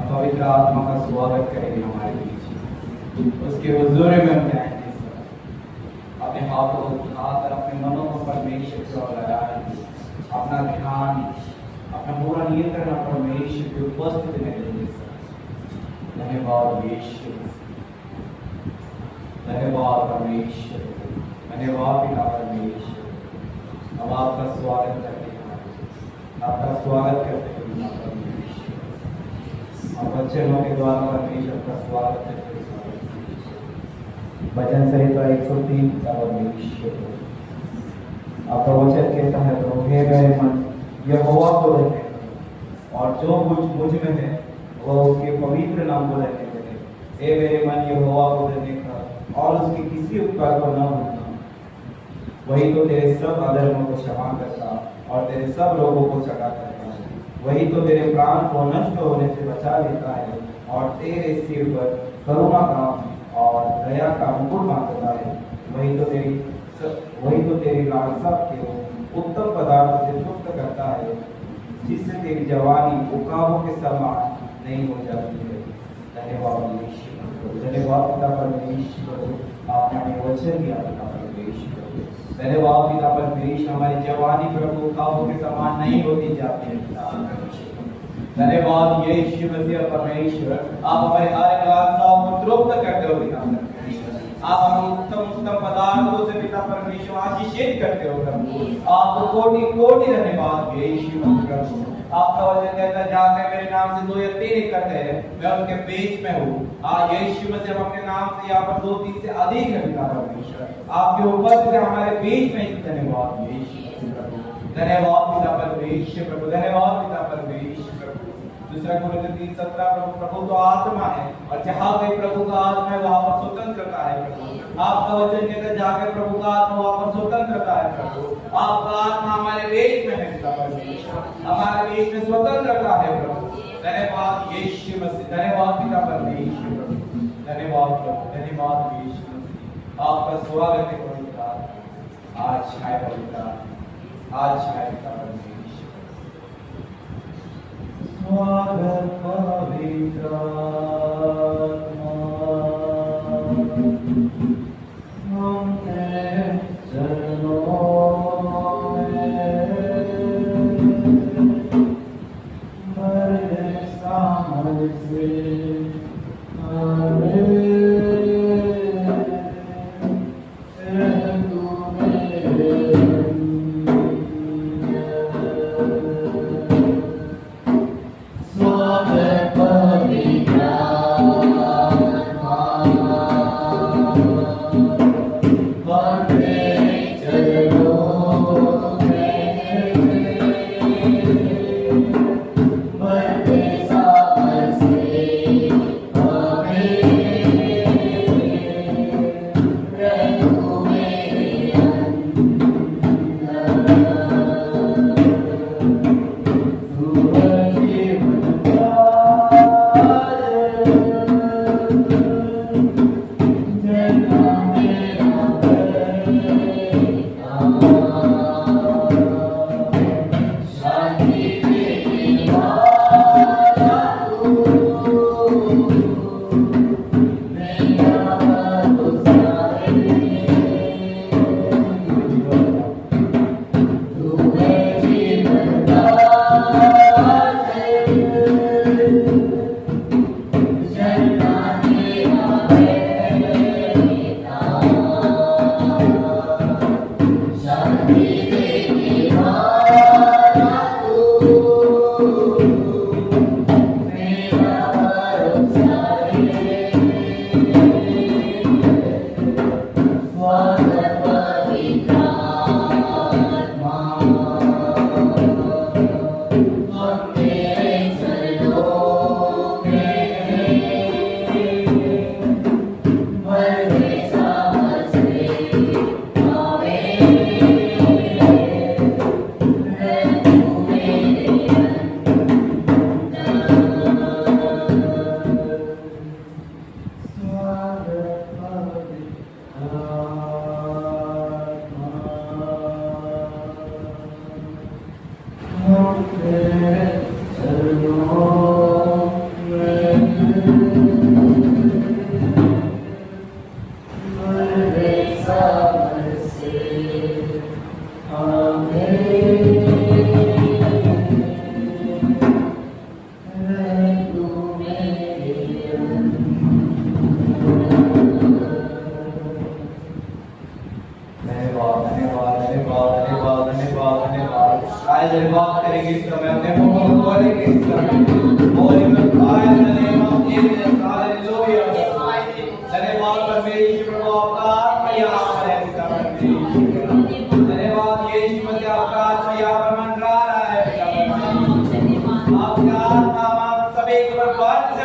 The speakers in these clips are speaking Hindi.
पवित्र आत्मा का स्वागत करेंगे हमारे बीच। उसके हुजूर में हम जाएंगे सर, अपने हाथों को उठाकर अपने मनों को परमेश्वर की ओर लगाएंगे, अपना ध्यान, अपना पूरा नियंत्रण परमेश्वर की उपस्थिति में लेंगे सर। धन्यवाद यीशु, धन्यवाद परमेश्वर, धन्यवाद पिता परमेश्वर। हम आपका स्वागत करते हैं, आपका स्वागत करते हैं परमेश्वर। हम वचनों के द्वारा परमेश्वर का स्वागत करते हैं। भजन संहिता 103 का परमेश्वर, आपका वचन कहता है तो हे मेरे मन यहोवा को रहने दो, और जो कुछ मुझ में है वह उसके पवित्र नाम को रहने दे। हे मेरे मन यहोवा को रहने का और उसके किसी उपकार को न भूलना। वही तो तेरे सब अधर्मों को क्षमा करता और तेरे सब रोगों को चढ़ा करता है। वही तो तेरे प्राण को नष्ट होने से बचा लेता है और तेरे सिर पर करुणा का और दया का मुकुट बांधता है। वही तो तेरी लालसा के उत्तम पदार्थ से तृप्त करता है, जिससे तेरी जवानी उकाबों के समान नहीं हो जाती है। धन्यवाद यीशु, धन्यवाद पिता परमेश्वर, आपने अपने वचन दिया पिता परमेश्वर। धन्यवाद पिता परमेश्वर, हमारी जवानी प्रभु उकाबों के समान नहीं होती जाती है। धन्यवाद यीशु मसीह परमेश्वर, आप हमारे हर लालसाओं को तृप्त करते हो पिता परमेश्वर। आप हमें उत्तम पदार्थों से पिता परमेश्वर आशीषित करते हो प्रभु। आपको कोटि कोटि धन्यवाद यीशु मसीह। आपका वचन कहता है जहाँ पे मेरे नाम से 2 या 3 इकट्ठे हैं मैं उनके बीच में हूँ। यीशु मसीह अपने नाम से यहाँ पर 2-3 से अधिक है पिता परमेश्वर। आपके उपस्थिति हमारे बीच में। धन्यवाद यीशु प्रभु, धन्यवाद पिता परमेश्वर प्रभु, धन्यवाद पिता परमेश्वर प्रभु। दूसरा कोरिन्थियों 3:17 प्रभु तो आत्मा है और जहाँ पे प्रभु का आत्मा है वहाँ पर स्वतंत्रता है प्रभु। आपका वचन कहता है जहाँ पे प्रभु का आत्मा वहाँ पर स्वतंत्रता है प्रभु। आपका आत्मा हमारे बीच में है पिता परमेश्वर, हमारे बीच में स्वतंत्रता है प्रभु। धन्यवाद यीशु मसीह, धन्यवाद पिता परमेश्वर प्रभु, धन्यवाद प्रभु, धन्यवाद यीशु मसीह। आपका स्वागत है पवित्र, आज है पवित्र, आज है पिता परमेश्वर। स्वागत पवित्र आत्मा, हम तेरे चरणों में बड़े सामर्थ से But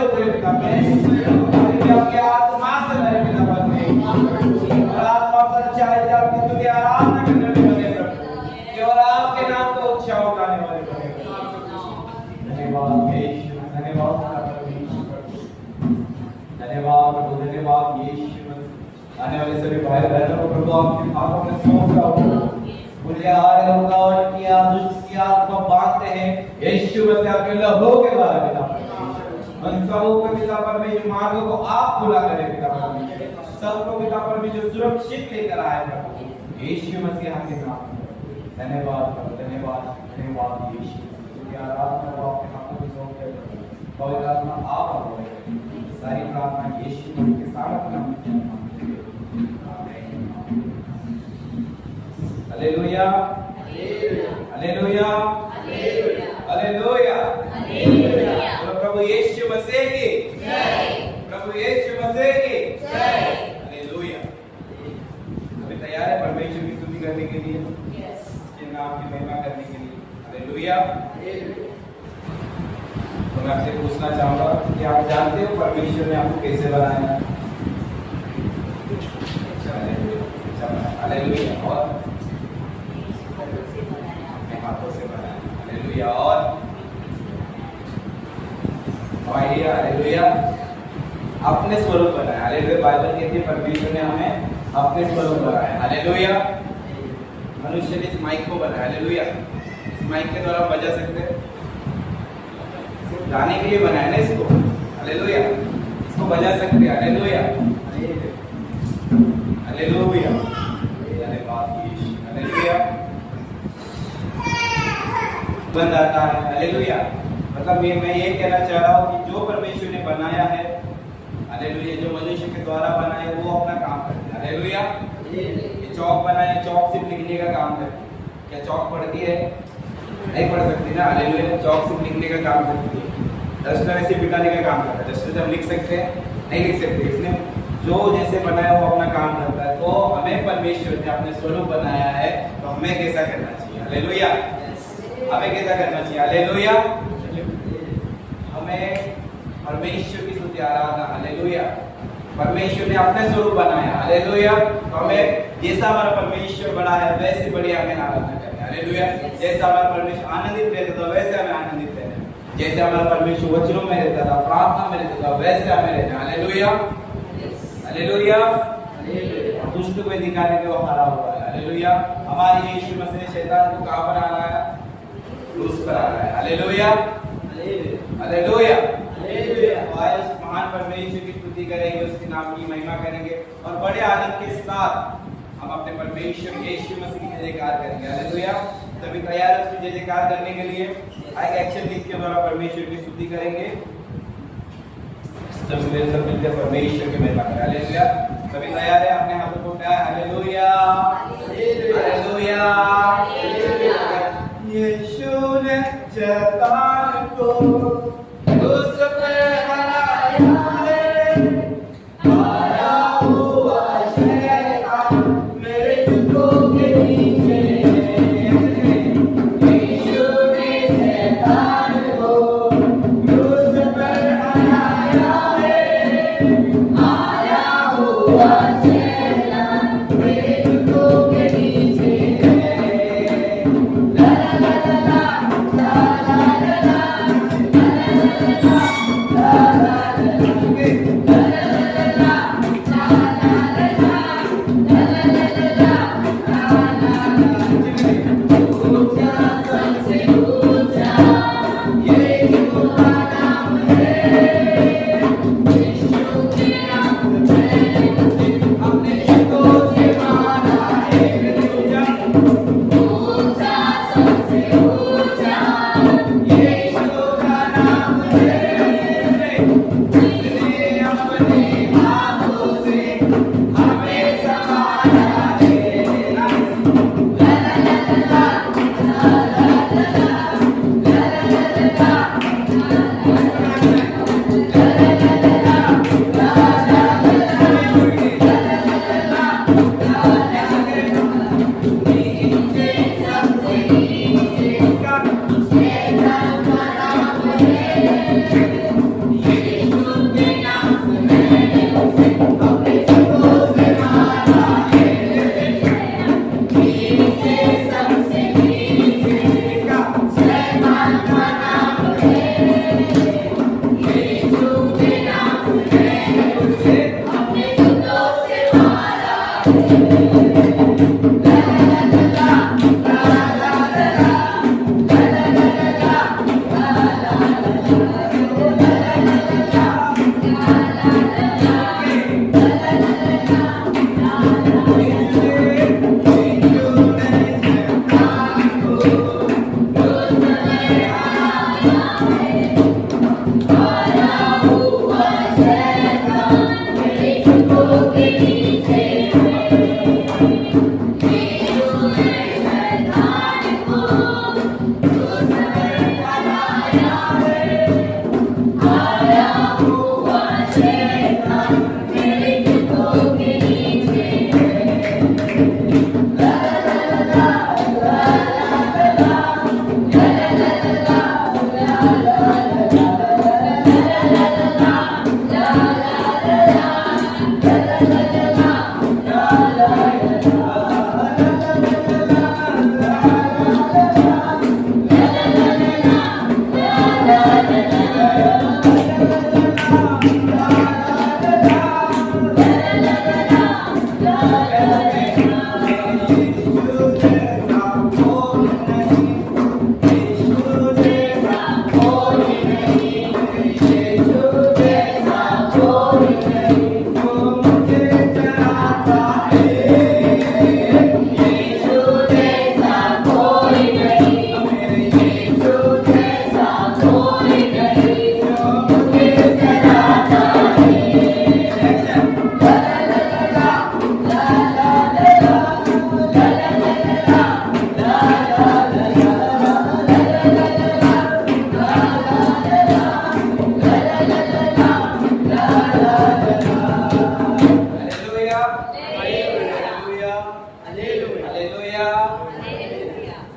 उतरे पिता परमेश्वर, आपकी आत्मा से भरे पिता परमेश्वर, और आत्मा सच्चाई से आपकी स्तुति आराधना करने वाले बने प्रभु, केवल आपके नाम को ऊंचा उठाने वाले बने। धन्यवाद यीशु, धन्यवाद परमेश्वर, धन्यवाद प्रभु, धन्यवाद यीशु। आने वाले सभी भाई बहनों को प्रभु आपके हाथों में सौंप रहा हूं। मुझे आ रहे होगा और किया दुष्ट की आत्मा बांधते हैं यीशु मसीह आपके लहू के द्वारा पिता परमेश्वर, उन सबों को पिता परमेश्वर मार्गों को आप खुला करें पिता परमेश्वर, सबको पिता परमेश्वर सुरक्षित लेकर आए प्रभु यीशु मसीह के नाम में। धन्यवाद प्रभु, धन्यवाद धन्यवाद यीशु, क्योंकि आराधना को आपके हाथों में सौंप देते हैं। पवित्र आत्मा आप अगुवाई करें। सारी प्रार्थना यीशु मसीह के सामर्थ्य नाम में हालेलुया हालेलुया हालेलुया हालेलुया। प्रभु यीशु मसीह की जय, प्रभु यीशु मसीह की जय, हालेलुया। अभी तैयार है परमेश्वर की स्तुति करने के लिए, उसके नाम की महिमा करने के लिए, हालेलुया। तो मैं आपसे पूछना चाहूंगा कि आप जानते हो परमेश्वर ने आपको कैसे बनाया? हालेलुया। और हाथों से बनाया, हालेलुया। और आइडिया, हालेलुया, अपने स्वरूप बनाया, हालेलुया। बाइबल कहती है परमेश्वर ने हमें अपने स्वरूप बनाया, हालेलुया। मनुष्य ने इस माइक को बनाया, हालेलुया। इस माइक के द्वारा बजा सकते हैं, सिर्फ गाने के लिए बनाया ना इसको, हालेलुया। इसको बजा सकते हैं, हालेलुया हालेलुया हालेलुया। बंद आता है, हालेलुया। मतलब मैं ये कहना चाह रहा हूँ कि जो परमेश्वर ने बनाया है, हालेलुया, जो मनुष्य के द्वारा बनाया है वो अपना काम करते हैं, हालेलुया। ये चौक बनाया, चौक सिर्फ लिखने का काम करती है। क्या चौक पढ़ती है? नहीं पढ़ सकती ना, हालेलुया। चौक सिर्फ लिखने का काम करती है, डस्टर ऐसे पिटाने का काम करता है। डस्टर से हम लिख सकते हैं? नहीं लिख सकते। इसने जो जैसे बनाया वो अपना काम करता है। तो हमें परमेश्वर ने अपने स्वरूप बनाया है, तो हमें कैसा करना चाहिए? हालेलुया। हमें कैसा करना चाहिए? हालेलुया। हमें परमेश्वर की स्तुति आराधना, हालेलुया। परमेश्वर ने अपने स्वरूप बनाया, हालेलुया। तो हमें जैसा हमारा परमेश्वर बड़ा है वैसे बढ़िया हमें आराधना करनी है, हालेलुया। जैसा हमारा परमेश्वर आनंदित रहता था वैसे हमें आनंदित रहना है। जैसे हमारा परमेश्वर वचनों में रहता था, प्रार्थना में रहता था, वैसे हमें रहना, हालेलुया हालेलुया। दुष्ट को दिखाने के वो हरा हुआ है, हालेलुया। हमारे यीशु मसीह ने शैतान को कहां पर हराया? क्रूस पर हराया, हालेलुया हालेलुया हालेलुया। आए उस महान परमेश्वर की स्तुति करेंगे, उसके नाम की महिमा करेंगे और बड़े आनंद के साथ हम अपने परमेश्वर यीशु मसीह की जय जयकार करेंगे, हालेलुया। सभी तैयार हैं उसकी जय जयकार करने के लिए? आइए एक्शन गीत के द्वारा परमेश्वर की स्तुति करेंगे। सब मिलकर परमेश्वर की महिमा करें, हालेलुया। सभी तैयार है? अपने हाथों को उठाएं, हालेलुया हालेलुया। यीशु ने शैतान को उस पे हराया है, आया हुआ शैतान मेरे जूतों के नीचे। यीशु ने शैतान को उस पे हराया है, आया हुआ शैतान मेरे जूतों के नीचे।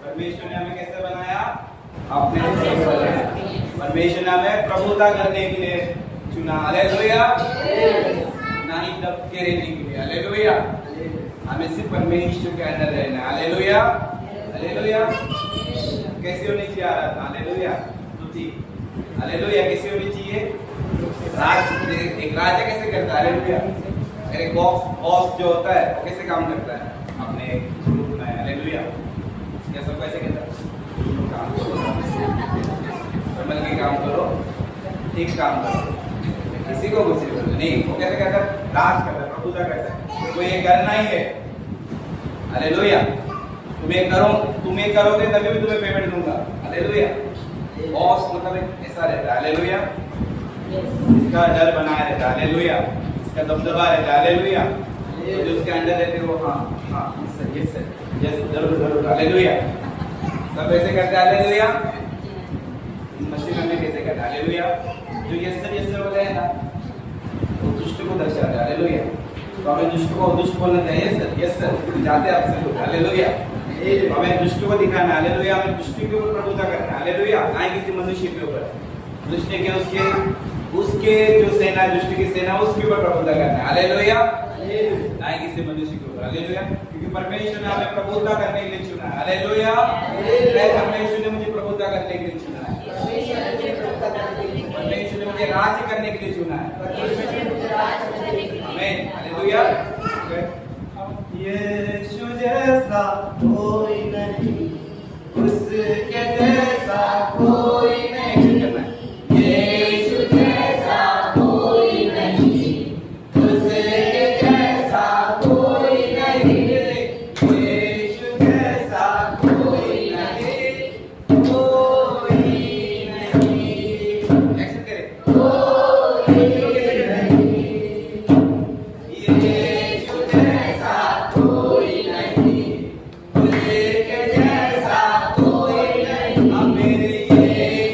परमेश्वर ने हमें कैसे बनाया? अपने परमेश्वर ने हमें प्रभुता करने के लिए चुना। हालेलुया। ना ही दबके रहने के लिए। हालेलुया। हमें सिर्फ परमेश्वर के अंदर रहना। हालेलुया। हालेलुया। कैसे होनी चाहिए आराधना? हालेलुया। हालेलुया। कैसे होनी चाहिए? एक राजा कैसे करता है? हालेलुया। एक बॉस जो होता है वो कैसे काम करता है अपने ग्रुप में? हालेलुया। क्या सब कैसे कहता है? काम करो, संभल के काम करो, ठीक काम करो, किसी को कुछ नहीं। वो कैसे कहता है? राज करता है, प्रभुता करता है। तो ये करना ही है। हालेलुया। तुम्हें करोगे तभी भी तुम्हें पेमेंट दूंगा। हालेलुया। बॉस मतलब ऐसा रहता है। हालेलुया। इसका डर बनाया रहता है। हालेलुया। इसका दबदबा रहता है। हालेलुया। जो उसके अंडर रहते हैं वो हाँ यस सर यस जरूर। हालेलुया। सब ऐसे करते हैं। हालेलुया। मसीह में कैसे करते हैं? हालेलुया। जो यस सर बोले हैं ना वो दुष्ट को दर्शाते हैं। हालेलुया। तो हमें दुष्ट को दुष्ट बोलना चाहिए। यस सर जाते हैं आपसे लोग। हालेलुया। हमें दुष्ट को दिखाना। हालेलुया। हमें दुष्ट के ऊपर प्रभुता करना है। हालेलुया। ना किसी मनुष्य के ऊपर। दुष्ट के उसके जो सेना है, दुष्ट की सेना, उसके ऊपर प्रभुता करना है। हालेलुया। ना किसी मनुष्य के ऊपर। हालेलुया। क्योंकि परमेश्वर ने हमें प्रभुता करने के लिए चुना है। हालेलुया। परमेश्वर ने मुझे प्रभुता करने के लिए चुना है। परमेश्वर ने मुझे राज्य करने के लिए चुना है। आमीन। हालेलुया। यीशु जैसा कोई नहीं, उसके जैसा कोई नहीं। यीशु जैसा कोई नहीं, उसके जैसा कोई नहीं। यीशु जैसा कोई नहीं, कोई नहीं। एक्शन करें। कोई नहीं। यीशु जैसा कोई नहीं, उसके जैसा कोई नहीं। मेरे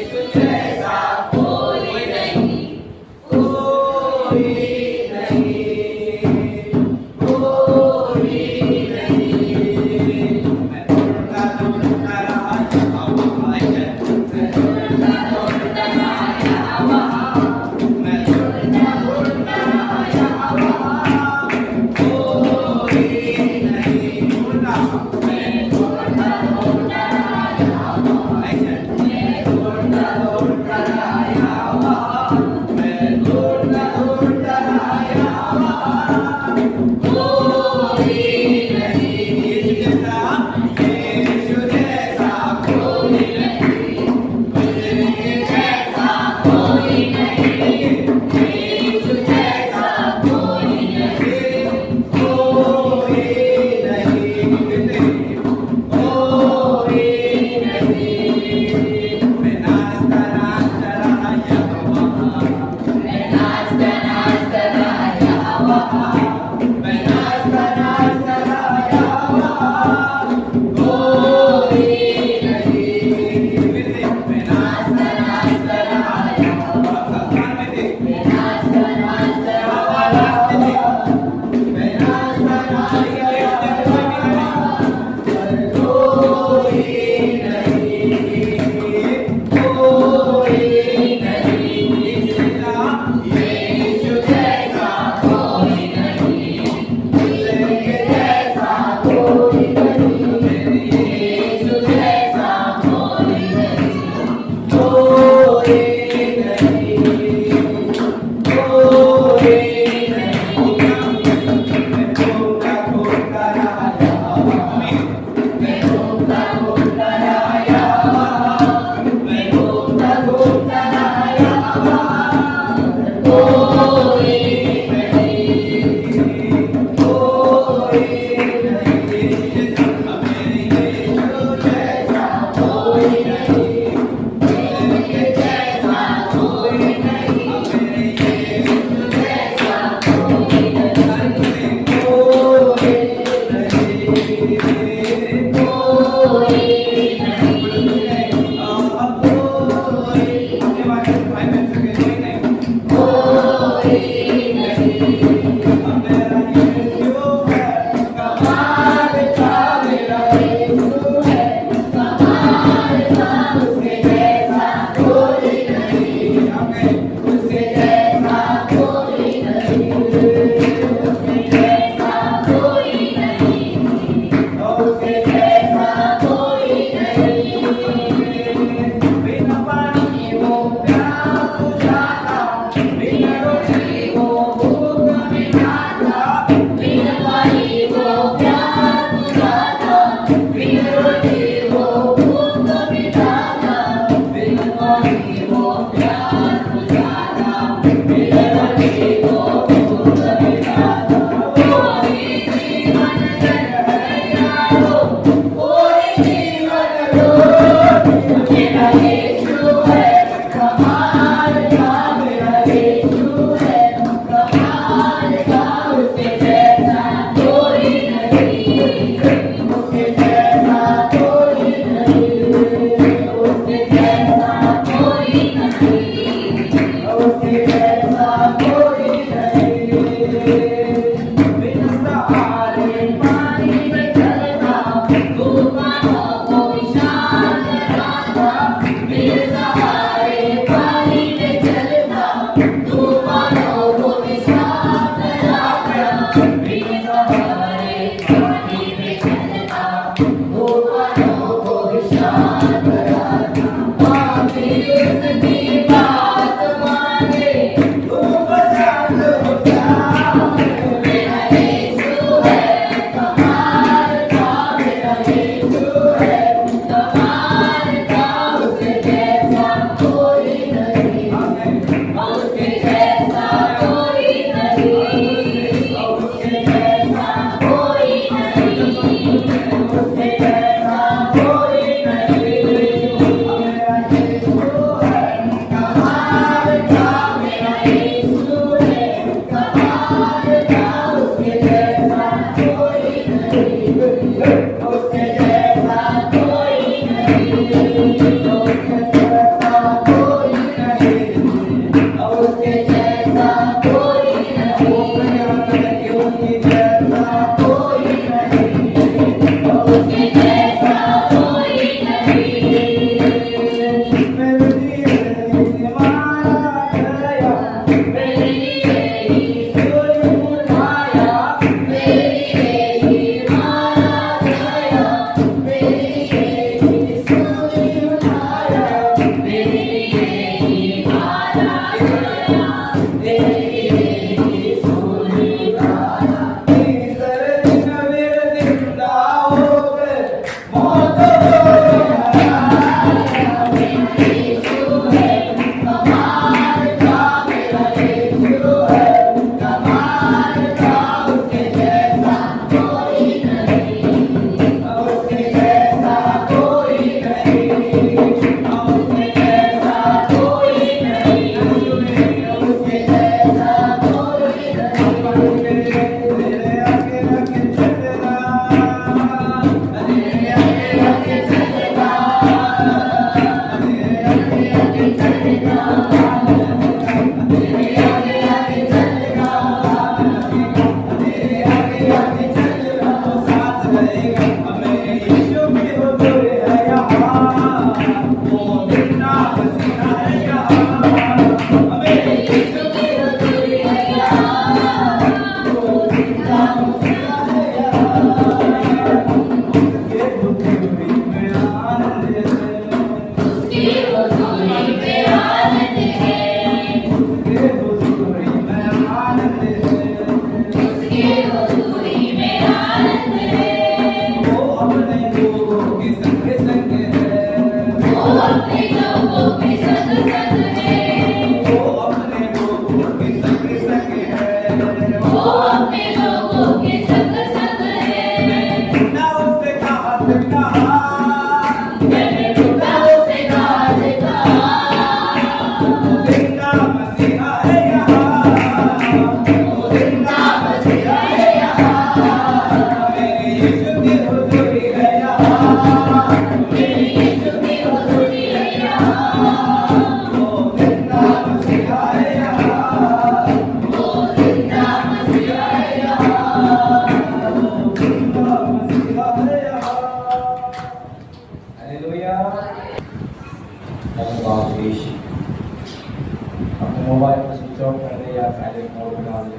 मोबाइल को स्विच ऑफ कर दे या साइलेंट मोड में डाल दे।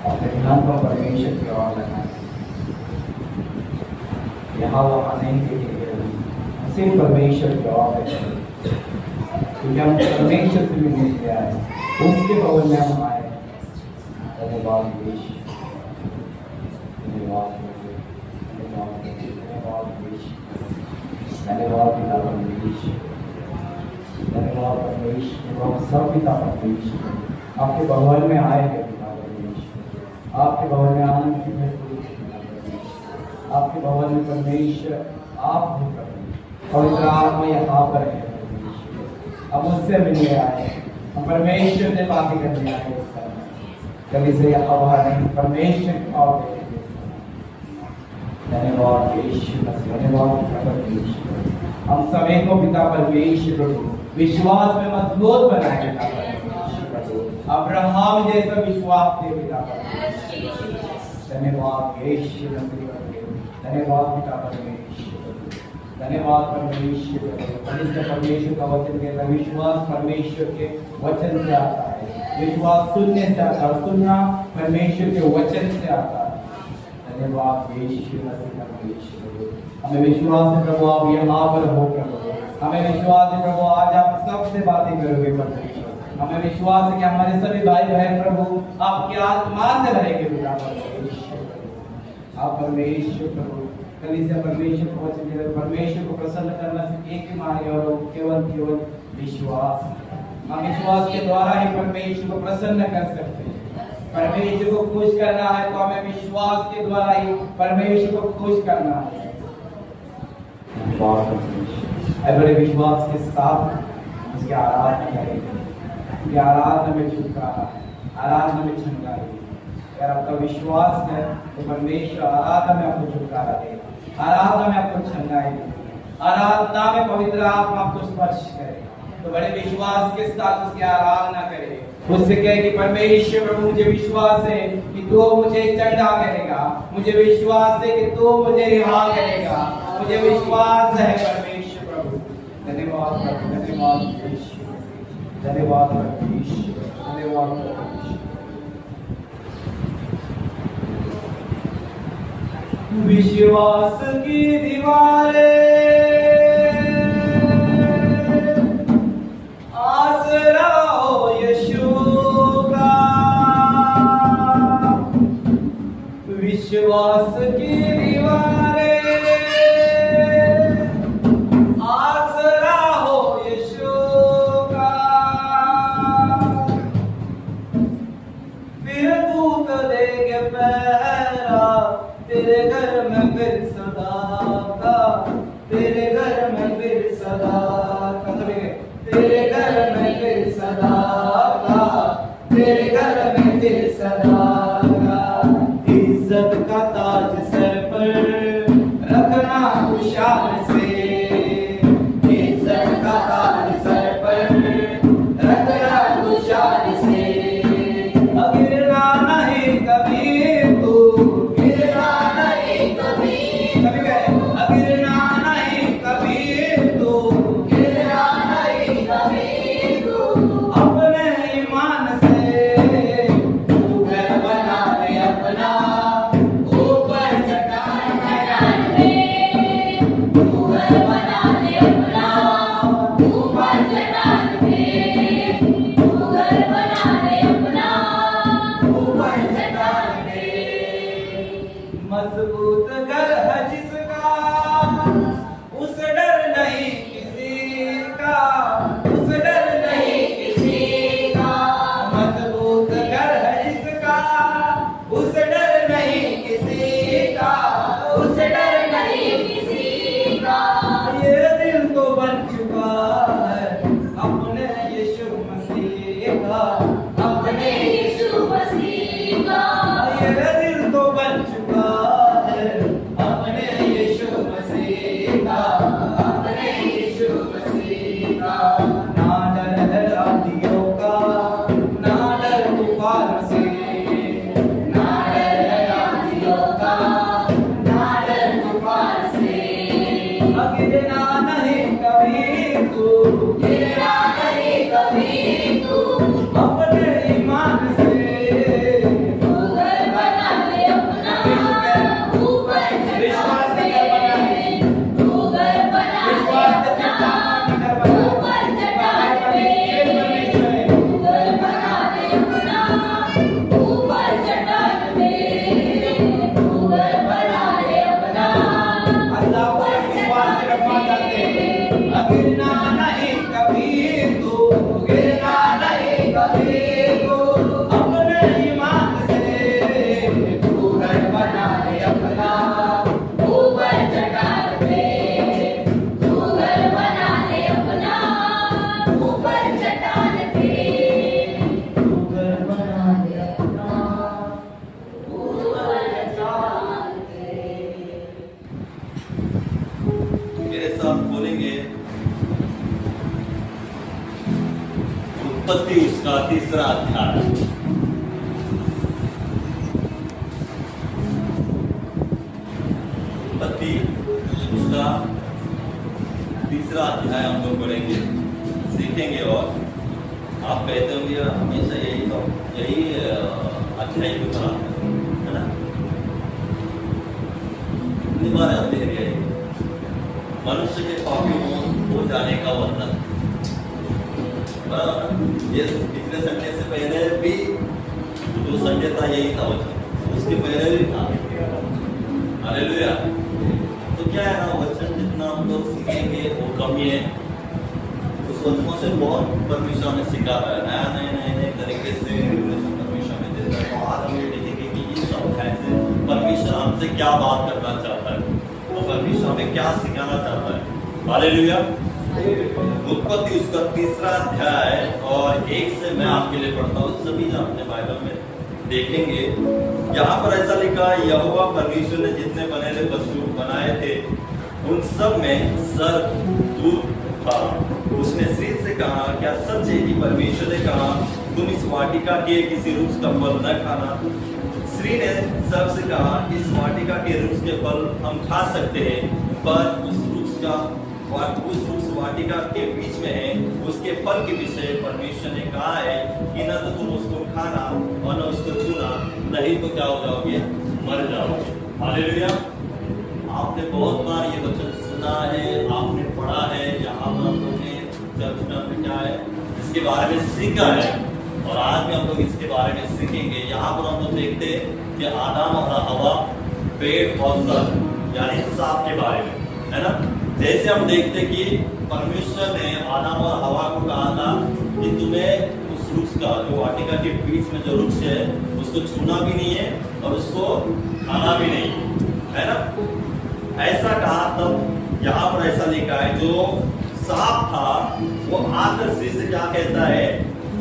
अपने ध्यान को परमेश्वर की ओर लगाएं। यहाँ वहाँ नहीं देखेंगे, सिर्फ परमेश्वर की ओर देखेंगे। क्योंकि हम परमेश्वर से मिलने के लिए आए, उसके भवन में हम आए। धन्यवाद यीशु, धन्यवाद धन्यवाद धन्यवाद यीशु, धन्यवाद पिता परमेश्वर, धन्यवाद परमेश्वर। हम सब पिता परमेश्वर आपके भवन में आए हैं पिता परमेश्वर, आपके भवन में आनंद की महसूस, आपके भवन में परमेश्वर आप हो पवित्र आत्मा यहाँ पर है परमेश्वर। हम उससे मिलने आए, हम परमेश्वर से बातें करने आए इस समय। कभी से यहाँ बाहर नहीं, परमेश्वर की बात करेंगे। धन्यवाद यीशु मसीह, धन्यवाद पिता परमेश्वर। हम सभी को पिता परमेश्वर विश्वास में मजबूत बनाए पिता परमेश्वर। अब्राहम जैसा विश्वास दे पिता परमेश्वर। धन्यवाद यीशु मसीह, धन्यवाद पिता परमेश्वर, धन्यवाद परमेश्वर। परमेश्वर का वचन कहता है विश्वास परमेश्वर के वचन से आता है, विश्वास सुनने से आता है, सुनना परमेश्वर के वचन से आता है। धन्यवाद यीशु मसीह परमेश्वर। हमें विश्वास है प्रभु आप यहाँ पर हो प्रभु, हमें विश्वास है प्रभु आज आप सबसे बातें करोगे परमेश्वर। हमें विश्वास है कि हमारे सभी भाई बहन प्रभु आपकी आत्मा से भरेंगे पिता परमेश्वर। आप परमेश्वर प्रभु कलीसिया परमेश्वर को वचन दे, परमेश्वर को प्रसन्न करना से एक ही मार्ग है और केवल केवल विश्वास। हम विश्वास के द्वारा ही परमेश्वर को प्रसन्न कर सकते हैं। परमेश्वर को खुश करना है तो हमें विश्वास के द्वारा ही परमेश्वर को खुश करना है। बड़े विश्वास के साथ उसकी आराधना करेंगे। आराधना में छुटकारा है, आराधना में छुटकारा। अगर आपका विश्वास है तो परमेश्वर आराधना में आपको छुटकारा देगा, आराधना में आपको छंगाई देगा, आराधना में पवित्र आत्मा आपको स्पर्श करेगा। तो बड़े विश्वास के साथ उसकी आराधना करें, उससे कहे कि परमेश्वर प्रभु मुझे विश्वास है कि तू मुझे चंगा करेगा, मुझे विश्वास है कि तू मुझे रिहा करेगा, मुझे विश्वास है परमेश्वर प्रभु। धन्यवाद प्रभु, धन्यवाद धन्यवाद परमेश्वर, धन्यवाद परमेश्वर। विश्वास की दीवारें आसरा हो यीशु का, विश्वास की दीवारें आसरा हो यीशु का, फिर तू तो देगे पहरा तेरे घर में फिर सदा का, तेरे घर में फिर सदा का, तेरे घर में फिर सदा का, तेरे घर में फिर सदा का। इज्जत का ताज सर पर रखना खुशाल से, इज्जत का ताज सर पर रखना खुशाल से। गिरना नहीं कभी तू, गिरना नहीं कभी, कभी गए गिरना नहीं कभी तू, गिरना नहीं कभी तू। अपने ईमान से तू घर बना ले अपना, ऊपर चट्टान बना ले, तू घर बना ले अपना, ऊपर चट्टान पे, तू घर बना ले अपना, ऊपर चट्टान पे। मजबूत घर है जिसका, उस डर नहीं किसी का, उस डर नहीं किसी का। मजबूत घर है जिसका, उस डर नहीं किसी का, उस डर नहीं किसी का। ये दिल तो बन चुका है अपने यीशु मसीह का, अपने यीशु मसीह का। ये दिल तो बन चुका है अपने यीशु मसीह का, अपने यीशु मसीह का। ना डर है आंधियों का, ना डर तूफान से, ना डर है आंधियों का, ना डर तूफान से। गिरना नहीं कभी तू, गिरना नहीं कभी तू, अपने उत्पत्ति उसका तीसरा अध्याय। उत्पत्ति उसका तीसरा अध्याय हम लोग पढ़ेंगे, सीखेंगे। और आप कहते होंगे हमेशा यही अध्याय क्यों पढ़ाते है ना? बार आते हैं मनुष्य के पापी हो जाने का वर्णन। ये पिछले संडे से पहले भी जो संडे था यही था वचन, उसके पहले भी था। हालेलुया। तो क्या है ना, वचन जितना हम लोग सीखेंगे वो कम ही है। उस वचनों से बहुत परमेश्वर ने सिखाता है, नए तरीके से परमेश्वर ने देता है। तो आज हम ये देखेंगे कि इस अध्याय से परमेश्वर हमसे क्या बात करना चाहता है, तो परमेश्वर हमें क्या सिखाना चाहता है। हालेलुया। उत्पत्ति उसका तीसरा अध्याय और 1 से मैं आपके लिए पढ़ता हूँ, सभी जो अपने बाइबल में देखेंगे। यहाँ पर ऐसा लिखा, यहोवा परमेश्वर ने जितने बने पशु बनाए थे उन सब में सर्वदूत था। उसने स्त्री से कहा, क्या सच है कि परमेश्वर ने कहा तुम इस वाटिका के किसी वृक्ष का फल न खाना? स्त्री ने सबसे कहा, इस वाटिका के वृक्ष के फल हम खा सकते हैं, पर उस वृक्ष वाटिका के बीच में है, उसके फल के विषय परमेश्वर ने कहा है कि न तो तुम उसको खाना और न उसको छूना, नहीं तो क्या हो जाओगे, मर जाओगे। हालेलुया। आपने बहुत बार ये वचन सुना है, आपने पढ़ा है, यहाँ पर हम लोग ने चर्च में हमने क्या है इसके बारे में सीखा है, और आज भी हम लोग इसके बारे में सीखेंगे। यहाँ पर हम लोग देखते हैं कि आदम और हवा, पेड़ और सर यानी सांप के बारे में, है ना। जैसे हम देखते कि परमेश्वर ने आदम और हवा को कहा था कि तुम्हें उस वृक्ष का, जो वाटिका के बीच में जो वृक्ष है, उसको छूना भी नहीं है और उसको खाना भी नहीं है ना। ऐसा कहा, तब यहाँ पर ऐसा लिखा है, जो सांप था वो आकर स्त्री से क्या कहता है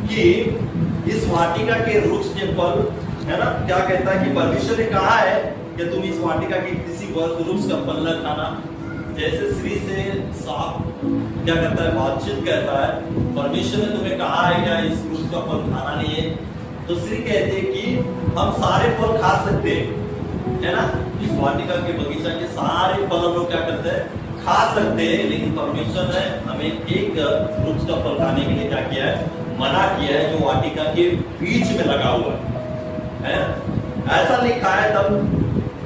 कि इस वाटिका के वृक्ष के फल, है ना, क्या कहता है कि परमेश्वर ने कहा है कि तुम इस वाटिका के किसी वृक्ष का फल न खाना। जैसे स्त्री से सांप क्या करता है, बातचीत करता है, परमेश्वर ने तुम्हें कहा है क्या इस वृक्ष का फल खाना नहीं है? तो स्त्री कहती है कि हम सारे फल खा सकते हैं, है ना। इस वाटिका के बगीचा के सारे फल हम लोग क्या करते हैं, खा सकते हैं, लेकिन परमेश्वर ने हमें एक वृक्ष का फल खाने के लिए क्या किया है, मना किया है, जो वाटिका के बीच में लगा हुआ है। ऐसा लिखा है। तब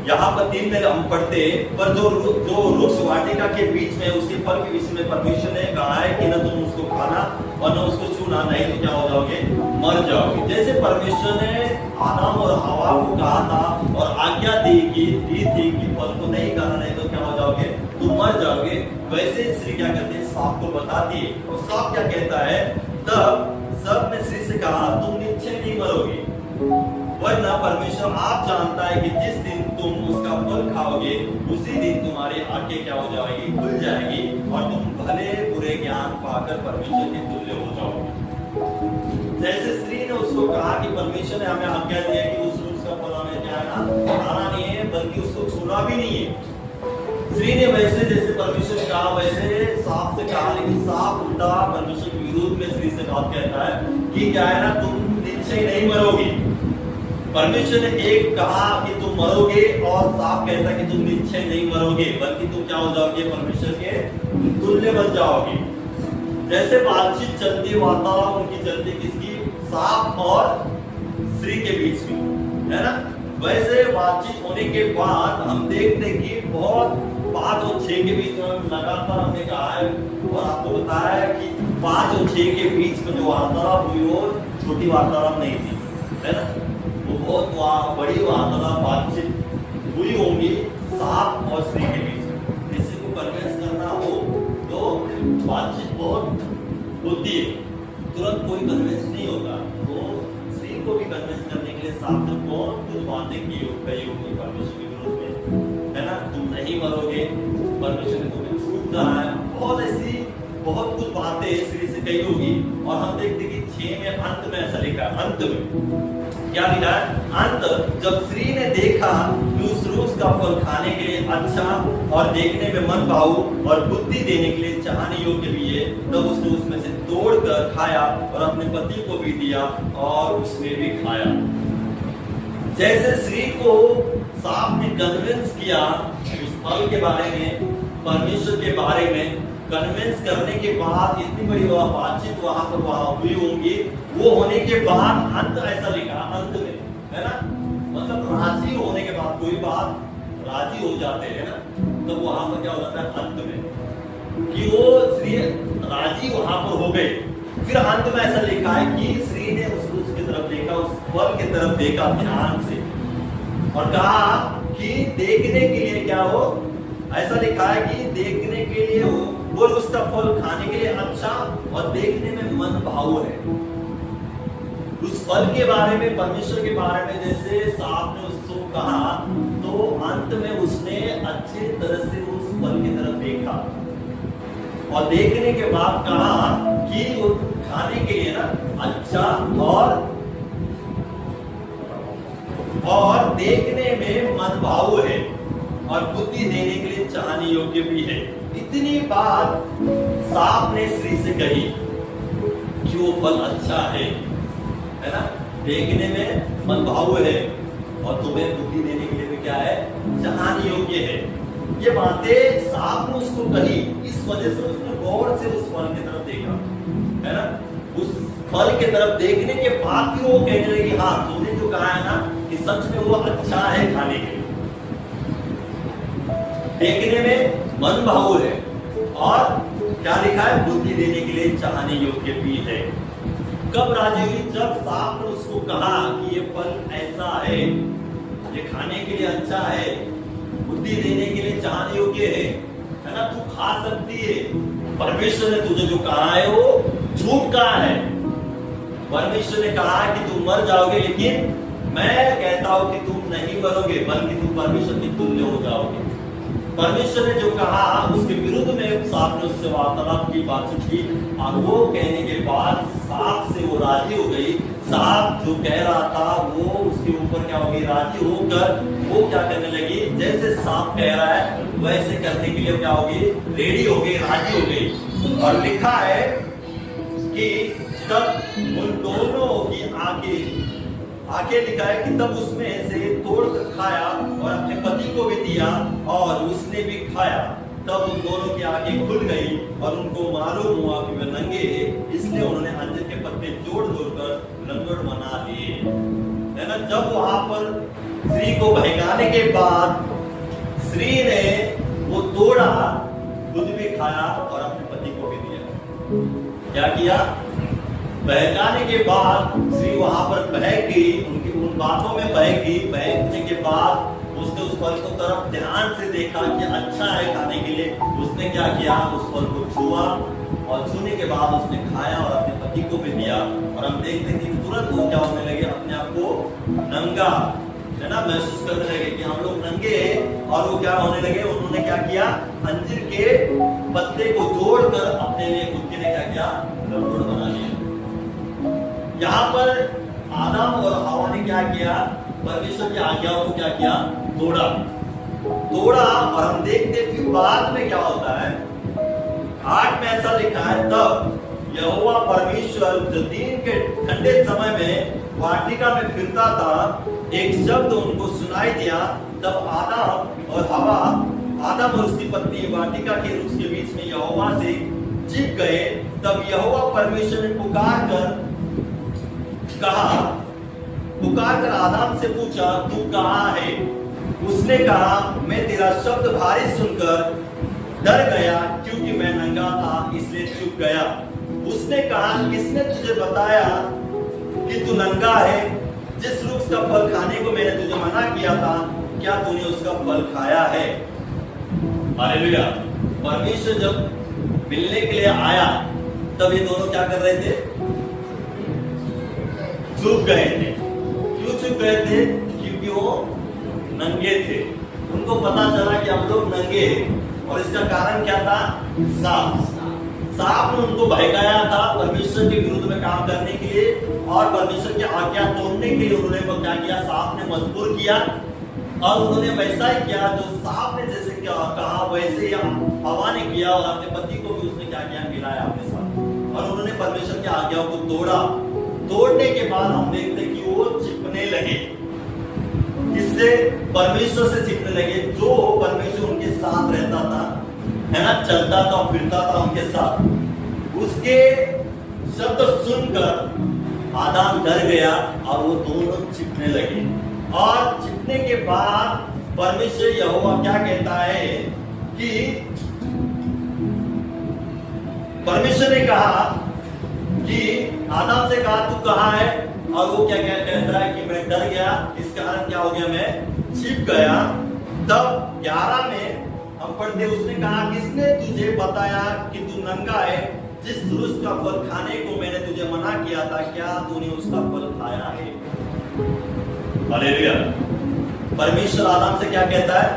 यहाँ पर 3 में हम पढ़ते, पर जो वृक्ष वाटिका के बीच में, उसके फल के विषय में परमेश्वर ने कहा है कि न तुम उसको खाना और न उसको छूना, नहीं तो क्या हो जाओगे, मर जाओगे। जैसे परमेश्वर ने आदम और हवा को कहा था और आज्ञा दी थी कि फल को नहीं खाना, नहीं तो क्या हो जाओगे, तुम मर जाओगे, वैसे स्त्री क्या करती है, सांप को बताती है। और सांप क्या कहता है, तब सब ने स्त्री से कहा तुम निश्चय नहीं मरोगे, वरना परमेश्वर आप जानता है कि जिस दिन तुम उसका फल खाओगे उसी दिन तुम्हारी आंखें क्या हो जाएगी, खुल जाएगी, और तुम भले बुरे ज्ञान पाकर परमेश्वर के तुल्य हो जाओगे। जैसे स्त्री ने उसको कहा कि परमेश्वर ने हमें आज्ञा दी है कि उस वृक्ष का फल हमें क्या है ना, खाना नहीं है, बल्कि उसको छूना भी नहीं है। स्त्री ने वैसे जैसे परमेश्वर ने कहा वैसे सांप से कहा, लेकिन सांप उल्टा परमेश्वर के विरोध में स्त्री से बात कहता है कि क्या है ना, तुम निश्चय नहीं मरोगे। परमेश्वर ने एक कहा कि तुम मरोगे, और सांप कहता कि तुम निश्चय नहीं मरोगे, बल्कि तुम क्या हो जाओगे, परमेश्वर के तुल्य बन जाओगे। जैसे बातचीत चलती, वार्तालाप उनकी चलती किसकी, सांप और स्त्री के बीच में, है ना। वैसे बातचीत होने के बाद हम देखते कि बहुत 5 और 6 के बीच में लगातार हमने कहा है और आपको बताया है कि 5 और 6 के बीच में जो वार्तालाप हुई वो छोटी वार्तालाप नहीं थी, है ना। बहुत बड़ी वार्तालाप बातचीत हुई होंगी सांप और स्त्री के बीच में। किसी को कन्विंस करना हो तो बातचीत बहुत होती है, तुरंत कोई कन्विंस नहीं होता। कन्विंस करने के लिए सांप ने बहुत कुछ बातें कही होगी परमेश्वर के विरोध में, है ना। तुम नहीं मरोगे, परमेश्वर ने तुम्हें छूट कहा है, बहुत कुछ बातें स्त्री से कही होगी। और हम देखते कि 6 में अंत में ऐसा लिखा है, अंत में क्या लिखा है, अंत जब स्त्री ने देखा कि उस वृक्ष का फल खाने के लिए अच्छा और देखने में मन भाऊ और बुद्धि देने के लिए चाहने योग्य भी है, तब उसने उसमें से तोड़कर खाया और अपने पति को भी दिया और उसने भी खाया। जैसे स्त्री को सांप ने कन्विंस किया उस फल के बारे में, परमेश्वर के बारे में कन्विंस करने के बाद इतनी बड़ी बातचीत वहां पर हुई होंगी, वो होने के बाद अंत ऐसा लिखा अंत में, है ना। मतलब राजी होने के बाद कोई बात राजी हो जाते हैं ना, तो वहां पर क्या हो जाता है अंत में, कि वो स्त्री राजी वहां पर हो गई। फिर अंत में ऐसा लिखा है कि स्त्री ने उसकी तरफ देखा, उस फल की तरफ देखा ध्यान से और कहा कि देखने के लिए क्या हो, ऐसा लिखा है कि देखने के लिए हो वो उसका फल खाने के लिए अच्छा और देखने में मन भाव है। उस फल के बारे में, परमेश्वर के बारे में जैसे सांप ने उसको कहा, तो अंत में उसने अच्छे तरह से उस फल की तरफ देखा और देखने के बाद कहा कि वो खाने के लिए ना अच्छा और देखने में मन भाव है और बुद्धि देने के लिए चाहने योग्य भी है। इतनी बात सांप ने स्त्री से कही कि वो फल अच्छा है ना, देखने में मन भाव है और तुम्हें बुद्धि देने के लिए भी क्या है, चाहने योग्य है। ये बातें सांप ने उसको कही, इस वजह से उसने गौर से उस फल की तरफ देखा, है ना। उस फल की तरफ देखने के बाद भी वो कहने लगी, हाँ तुमने जो कहा है ना कि सच में वो अच्छा है खाने के लिए, देखने में मन भाव है और क्या लिखा है, बुद्धि देने के लिए चाहने योग्य भी है। कब राजी हुई, जब सांप ने उसको कहा कि ये फल ऐसा है, ये खाने के लिए अच्छा है, बुद्धि देने के लिए चाहने योग्य है ना, तू खा सकती है। परमेश्वर ने तुझे जो कहा है वो झूठ कहा है। परमेश्वर ने कहा कि तुम मर जाओगे, लेकिन मैं कहता हूं कि तुम नहीं मरोगे, बल्कि तुम परमेश्वर के तुल्य हो जाओगे। परमेश्वर ने जो कहा उसके विरुद्ध में सांप ने उससे वार्तालाप की, बातचीत की, और वो कहने के बाद सांप से वो राजी हो गई। सांप जो कह रहा था वो उसके ऊपर क्या हो गई, राजी होकर वो क्या करने लगी, जैसे सांप कह रहा है वैसे करने के लिए क्या होगी, रेडी हो गई, राजी हो गई। और लिखा है कि तब उन दोनों की आगे लिखा है कि तब उसमें से तोड़कर खाया और अपने पति को भी दिया और उसने भी खाया। तब उन दोनों की आंखें खुल गई और उनको मालूम हुआ कि वे नंगे हैं, इसलिए उन्होंने अंजीर के पत्ते जोड़-जोड़कर लंगड़ बना लिए, है ना। जब वहां पर स्त्री को बहकाने के बाद स्त्री ने वो तोड़ा, दूध भी खाया और अपने पति को भी दिया। क्या किया, बहकाने के बाद स्त्री वहां पर बहक गई, उनकी उन बातों में बहक गई। बहकने के बाद उसने उस फल को तरफ ध्यान से देखा कि अच्छा है खाने के लिए। उसने क्या किया, उस फल को छुआ और छूने के बाद उसने खाया और अपने पति को भी दिया। और हम देखते हैं कि तुरंत वो क्या होने लगे, अपने आप को नंगा, है ना, महसूस करने लगे कि हम लोग नंगे हैं। और वो क्या होने लगे, उन्होंने क्या किया, अंजीर के पत्ते को जोड़कर अपने लिए खुद के लिए क्या किया, लंगड़ बना लिया। यहाँ पर आदम और हवा ने क्या किया, परमेश्वर की आज्ञाओं को क्या किया, तोड़ा। और हम देखते हैं कि बाद में क्या होता है, 8 में ऐसा लिखा है, तब यहोवा परमेश्वर जो दिन के ठंडे समय में वाटिका में फिरता था, एक शब्द उनको सुनाई दिया। तब आदम और उसकी पत्नी वाटिका के उसके बीच में यहोवा से चिप गए। तब यहोवा परमेश्वर ने पुकार कर आदम से पूछा, तू कहाँ है? उसने कहा, मैं तेरा शब्द भारी सुनकर डर गया, क्योंकि मैं नंगा था इसलिए चुप गया। उसने कहा, किसने तुझे बताया कि तू नंगा है? जिस वृक्ष का फल खाने को मैंने तुझे मना किया था, क्या तूने उसका फल खाया है? हालेलुया। परमेश्वर जब मिलने के लिए आया, तब ये दोनों क्या कर रहे थे, चुप गए थे। गए थे? क्योंकि वो नंगे थे। उनको पता चला कि हम लोग नंगे हैं, और इसका कारण क्या था? सांप ने उनको बहकाया था परमेश्वर के विरुद्ध में काम करने के लिए, और परमेश्वर की आज्ञा तोड़ने के लिए उन्होंने को क्या किया? सांप ने मजबूर किया, और उन्होंने वैसा ही किया जो सांप ने जैसे कहा वैसे ही हवा ने किया, और अपने पति को भी उसने क्या किया? मिलाया अपने साथ, और उन्होंने परमेश्वर की आज्ञाओं को तोड़ा। तोड़ने के बाद हम देखते कि वो चिपने लगे। किससे? परमेश्वर से चिपने लगे। जो परमेश्वर उनके साथ रहता था, है ना, चलता था फिरता था उनके साथ, उसके शब्द सुनकर आदम डर गया और वो दोनों चिपने लगे। और चिपने के बाद परमेश्वर यहोवा क्या कहता है कि परमेश्वर ने कहा कि आदम से कहा तू कहाँ है? और वो क्या क्या कहता है कि मैं डर गया, इस कारण क्या हो गया? मैं छिप गया। तब 11 में हम पढ़ते, उसने कहा किसने तुझे बताया कि तू नंगा है? जिस वृक्ष का फल खाने को मैंने तुझे मना किया था, क्या तूने उसका फल खाया है? हालेलुया। परमेश्वर आदम से क्या कहता है?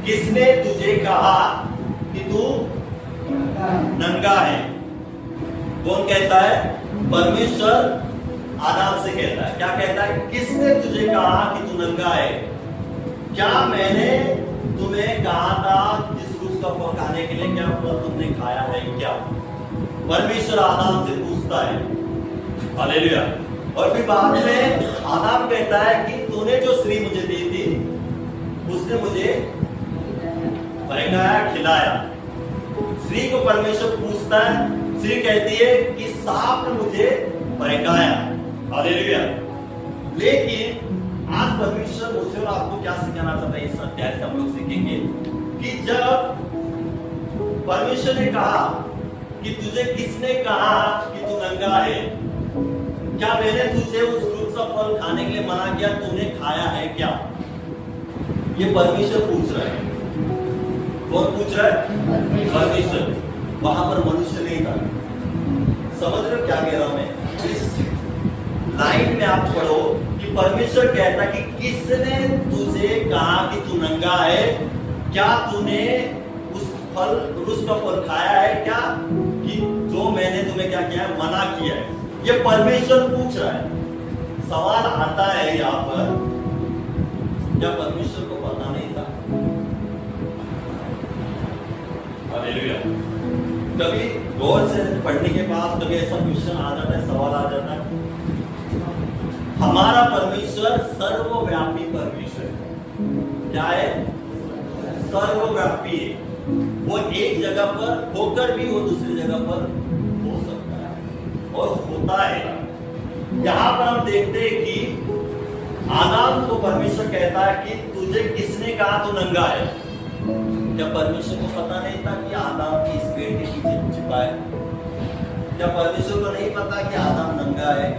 किसने तुझे कहा कि तू नंगा है? कौन कहता है? परमेश्वर आदम से कहता है। क्या कहता है? किसने तुझे कहा कि तू नंगा है? क्या मैंने तुम्हें कहा था जिस वृक्ष का फल खाने के लिए, क्या फल तुमने खाया है क्या? परमेश्वर आदम से पूछता है। हालेलुया। और फिर बाद में आदम कहता है कि तूने जो स्त्री मुझे दी थी, उसने मुझे बहकाया, खिलाया। स्त्री को परमेश्वर पूछता है, स्त्री कहती है कि सांप ने मुझे बहकाया। हालेलुया। लेकिन आज परमेश्वर मुझे और आपको क्या सिखाना चाहता है? इस अध्याय से हम लोग सीखेंगे कि जब परमेश्वर ने कहा कि तुझे किसने कहा कि तू नंगा है, क्या मैंने तुझे उस वृक्ष का फल खाने के लिए मना किया? तूने खाया है क्या? ये परमेश्वर पूछ रहा है। कौन पूछ रहा है? परमेश्वर। वहां पर मनुष्य नहीं था। समझ रहे हो क्या कह रहा हूं मैं? इस लाइन में आप पढ़ो कि परमेश्वर कहता कि किसने तुझे कहा कि तू नंगा है? क्या तूने उस फल, उसका फल खाया है क्या? कि जो मैंने तुम्हें क्या किया है? मना किया है। ये परमेश्वर पूछ रहा है। सवाल आता है यहाँ पर, क्या परमेश्वर को पता नहीं था? हालेलुया। कभी गौर से पढ़ने के बाद कभी ऐसा क्वेश्चन आ जाता है, सवाल आ जाता है। हमारा परमेश्वर सर्वव्यापी परमेश्वर है। क्या है? सर्वव्यापी है। वो एक जगह पर होकर भी वो दूसरी जगह पर हो सकता है और होता है। यहाँ पर हम देखते हैं कि आदम को परमेश्वर कहता है कि तुझे किसने कहा तू नंगा है? क्या परमेश्वर को पता नहीं था कि आदम की इस पेड़ के पीछे छिपा है? क्या परमेश्वर को नहीं पता कि आदम नंगा है,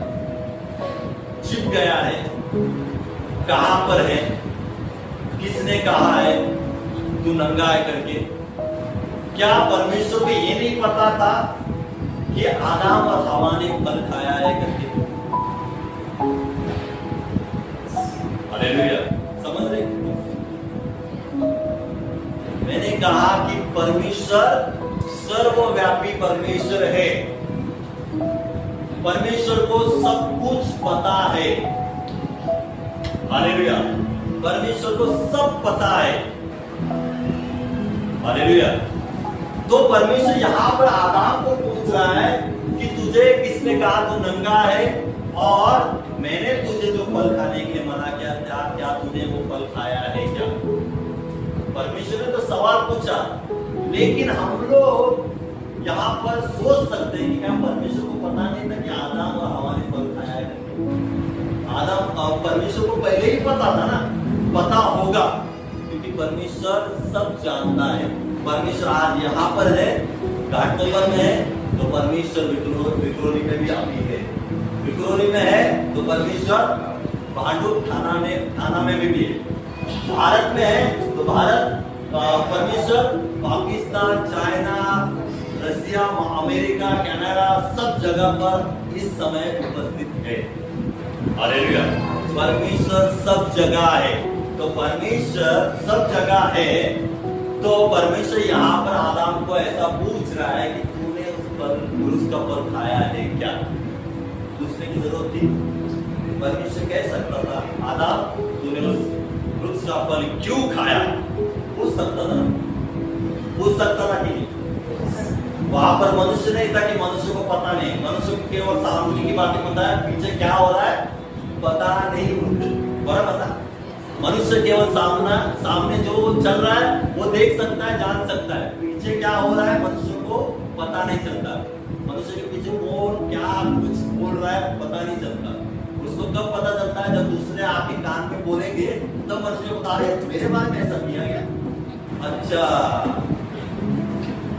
छिप गया है, कहां पर है, किसने कहा है तू नंगा है करके? क्या परमेश्वर को ये नहीं पता था कि आदम और हवा ने फल खाया है करके? हालेलुया। समझ रहे? मैंने कहा कि परमेश्वर सर्वव्यापी परमेश्वर है। परमेश्वर को सब कुछ पता है। हालेलुया। परमेश्वर को सब पता है। हालेलुया। तो परमेश्वर यहाँ पर आदम को पूछ रहा है कि तुझे किसने कहा तू नंगा है, और मैंने तुझे जो फल खाने के लिए मना किया था, क्या तूने वो फल खाया है क्या? परमेश्वर ने तो सवाल पूछा, लेकिन हम लोग यहाँ पर सोच सकते हैं कि क्या परमेश्वर को पता नहीं था कि आदम और हवा ने फल खाया है? आदम और परमेश्वर को पहले ही पता था ना, पता होगा, क्योंकि परमेश्वर सब जानता है। परमेश्वर आज यहाँ पर है, घाटकोपर में है, तो परमेश्वर विक्रोली में भी अभी है। विक्रोली में है तो परमेश्वर भांडुप थाना में भी है। भारत में है तो भारत परमेश्वर पाकिस्तान, चाइना, रसिया, अमेरिका, कनाडा सब जगह पर इस समय उपस्थित है। हालेलुया। परमेश्वर सब जगह है। तो परमेश्वर सब जगह है, तो परमेश्वर यहाँ पर आदम को ऐसा पूछ रहा है कि तूने उस फल, वृक्ष का फल खाया है क्या? पूछने की जरूरत थी? परमेश्वर कह सकता था, आदम तूने उस वृक्ष का फल क्यों खाया? पूछ सकता था, पूछ सकता था कि नहीं? वहां पर मनुष्य नहीं था कि मनुष्य को पता नहीं, मनुष्य को केवल सामने की बातें पता है, पीछे क्या हो रहा है पता नहीं। बराबर पता, मनुष्य केवल सामने जो चल रहा है वो देख सकता है, जान सकता है, पीछे क्या हो रहा है मनुष्य को पता नहीं चलता। मनुष्य के पीछे कौन क्या कुछ बोल रहा है पता नहीं चलता। उसको कब पता चलता है? जब दूसरे आके कान में बोलेंगे तब मनुष्य को बता रहे मेरे बारे में ऐसा किया गया। अच्छा,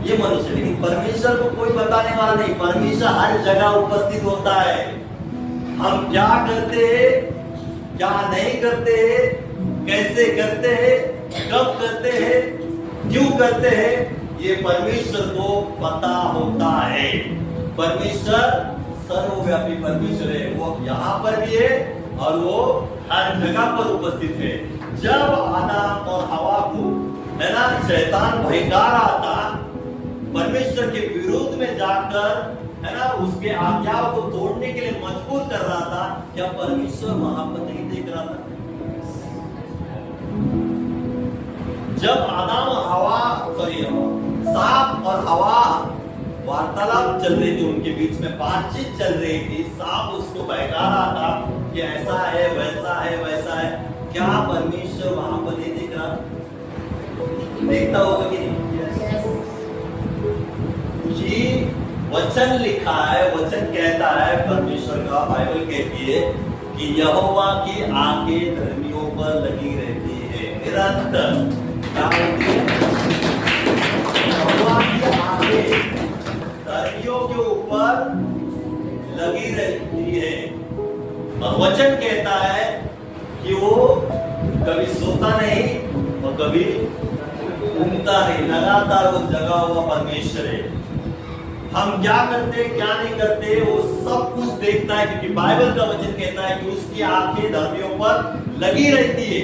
ये मनुष्य। लेकिन परमेश्वर को कोई बताने वाला नहीं, परमेश्वर हर जगह उपस्थित होता है। हम क्या करते हैं, क्या नहीं करते हैं, कैसे करते हैं, कब करते हैं, क्यों करते हैं, ये परमेश्वर को पता होता है। परमेश्वर सर्वव्यापी परमेश्वर है, वो यहाँ पर भी है और वो हर जगह पर उपस्थित है। जब आदम और हवा को है ना शैतान भयंकर आता, परमेश्वर के विरोध में जाकर है ना उसके आज्ञाओं को तोड़ने के लिए मजबूर कर रहा था, क्या परमेश्वर वहां पर नहीं देख रहा था? जब आदम और हवा सांप और हवा वार्तालाप चल रही थी, उनके बीच में बातचीत चल रही थी, सांप उसको बहका रहा था कि ऐसा है वैसा है वैसा है, क्या परमेश्वर वहां पर नहीं देख रहा? देखता होगा कि नहीं? कि वचन लिखा है, वचन कहता है, परमेश्वर का बाइबल कहती है कि यहोवा की आंखें धर्मियों पर लगी रहती है निरंतर। क्या होती है? यहोवा की आंखें धर्मियों के ऊपर लगी रहती है। और वचन कहता है कि वो कभी सोता नहीं और कभी घूमता नहीं, लगातार वो जगा हुआ परमेश्वर है। हम क्या करते क्या नहीं करते वो सब कुछ देखता है, क्योंकि बाइबल का वचन कहता है कि उसकी आंखें धर्मियों पर लगी रहती है।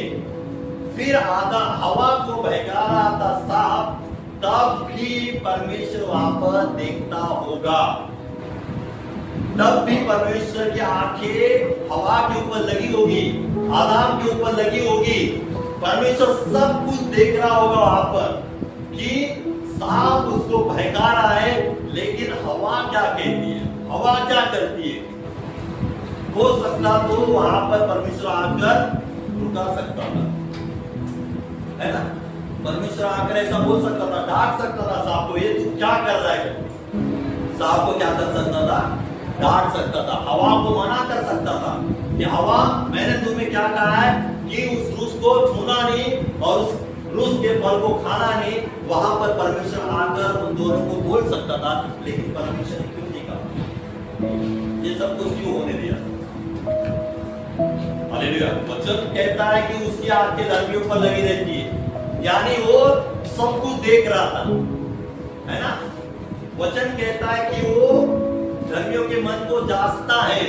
फिर आदम हवा को बहका रहा था सांप, तब भी परमेश्वर वहां पर देखता होगा, तब भी परमेश्वर की आंखें हवा के ऊपर लगी होगी, आदम के ऊपर लगी होगी। परमेश्वर सब कुछ देख रहा होगा वहां पर कि सांप उसको बहका रहा है, लेकिन हवा क्या कहती है, हवा क्या करती है? हो सकता तो वहां पर परमेश्वर आकर रुका सकता था, है ना? परमेश्वर आकर ऐसा बोल सकता था, डांट सकता था सांप को, ये तू क्या कर रहा है? सांप को क्या कर सकता था? डांट सकता था। हवा को मना कर सकता था कि हवा, मैंने तुम्हें क्या कहा है कि उस वृक्ष को छूना नहीं और उस वृक्ष के फल को खाना नहीं। वहां पर परमेश्वर आकर उन दोनों को बोल सकता था, लेकिन परमेश्वर ने क्यों नहीं कहा? ये सब कुछ क्यों होने दिया? हालेलुया। वचन कहता है कि उसकी आंखें धर्मियों पर लगी रहती है, यानी वो सब कुछ देख रहा था, है ना? वचन कहता है कि वो धर्मियों के मन को जांचता है,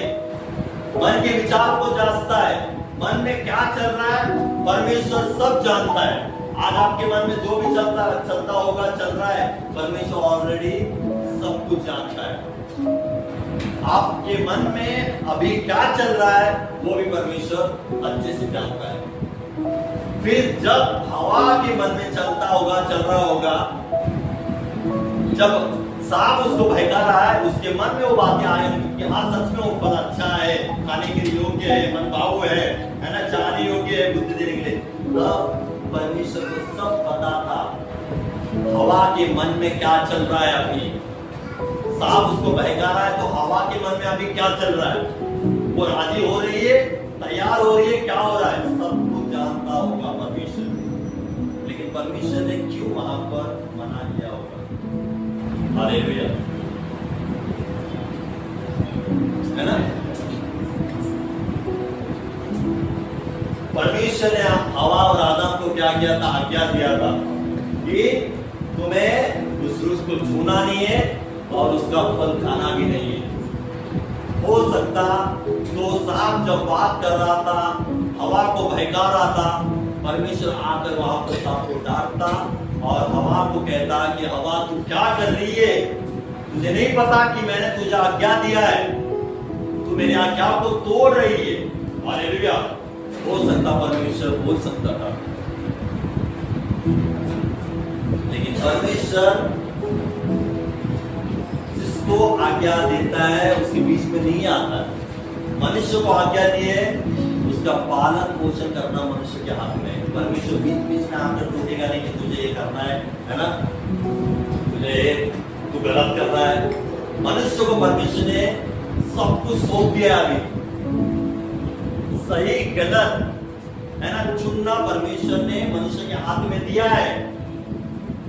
मन के विचार को जांचता है, मन में क्या चल रहा है परमेश्वर सब जानता है। आज आपके मन में जो भी चलता होगा, चल रहा है, परमेश्वर ऑलरेडी सब कुछ जानता है। आपके मन में अभी क्या चल रहा है वो भी परमेश्वर अच्छे से जानता है। फिर जब हवा के मन में चलता होगा, चल रहा होगा, जब सांप उसको बहका रहा है, उसके मन में वो बातें आएंगी कि हाँ सच में वो फल अच्छा है, खाने के लिए योग्य है, मन भाव है ना, चाहने योग्य है, बुद्धि देने के लिए। तब परमेश्वर को सब पता था हवा के मन में क्या चल रहा है। अभी सांप उसको बहका रहा है तो हवा के मन में अभी क्या चल रहा है, वो राजी हो रही है, तैयार हो रही है, क्या हो रहा है, सब कुछ जानता होगा परमेश्वर। लेकिन परमेश्वर ने क्यों वहां पर मना किया होगा? हालेलुया, है ना? परमेश्वर ने हवा और आदम को क्या किया था? आज्ञा दिया था कि तुम्हें उस वृक्ष को छूना नहीं है और उसका फल खाना भी नहीं है। हो सकता तो सांप जब बात कर रहा था, हवा को बहका रहा था, परमेश्वर आकर वहां पर सांप को डांटता और हवा को कहता कि हवा तू क्या कर रही है, तुझे नहीं पता कि मैंने तुझे आज्ञा दिया है, तू मेरी आज्ञा को तोड़ रही है। हालेलुया। हो सकता परमेश्वर बोल सकता था, लेकिन परमेश्वर जिसको आज्ञा देता है उसके बीच में नहीं आता। मनुष्य को आज्ञा दी है, उसका पालन पोषण करना मनुष्य के हाथ में है। परमेश्वर बीच बीच में आकर टूटेगा नहीं कि तुझे ये करना है ना, तू गलत कर रहा है। मनुष्य को परमेश्वर ने सब कुछ सौंप दिया। अभी सही गलत है ना, चुनना परमेश्वर ने मनुष्य के हाथ में दिया है।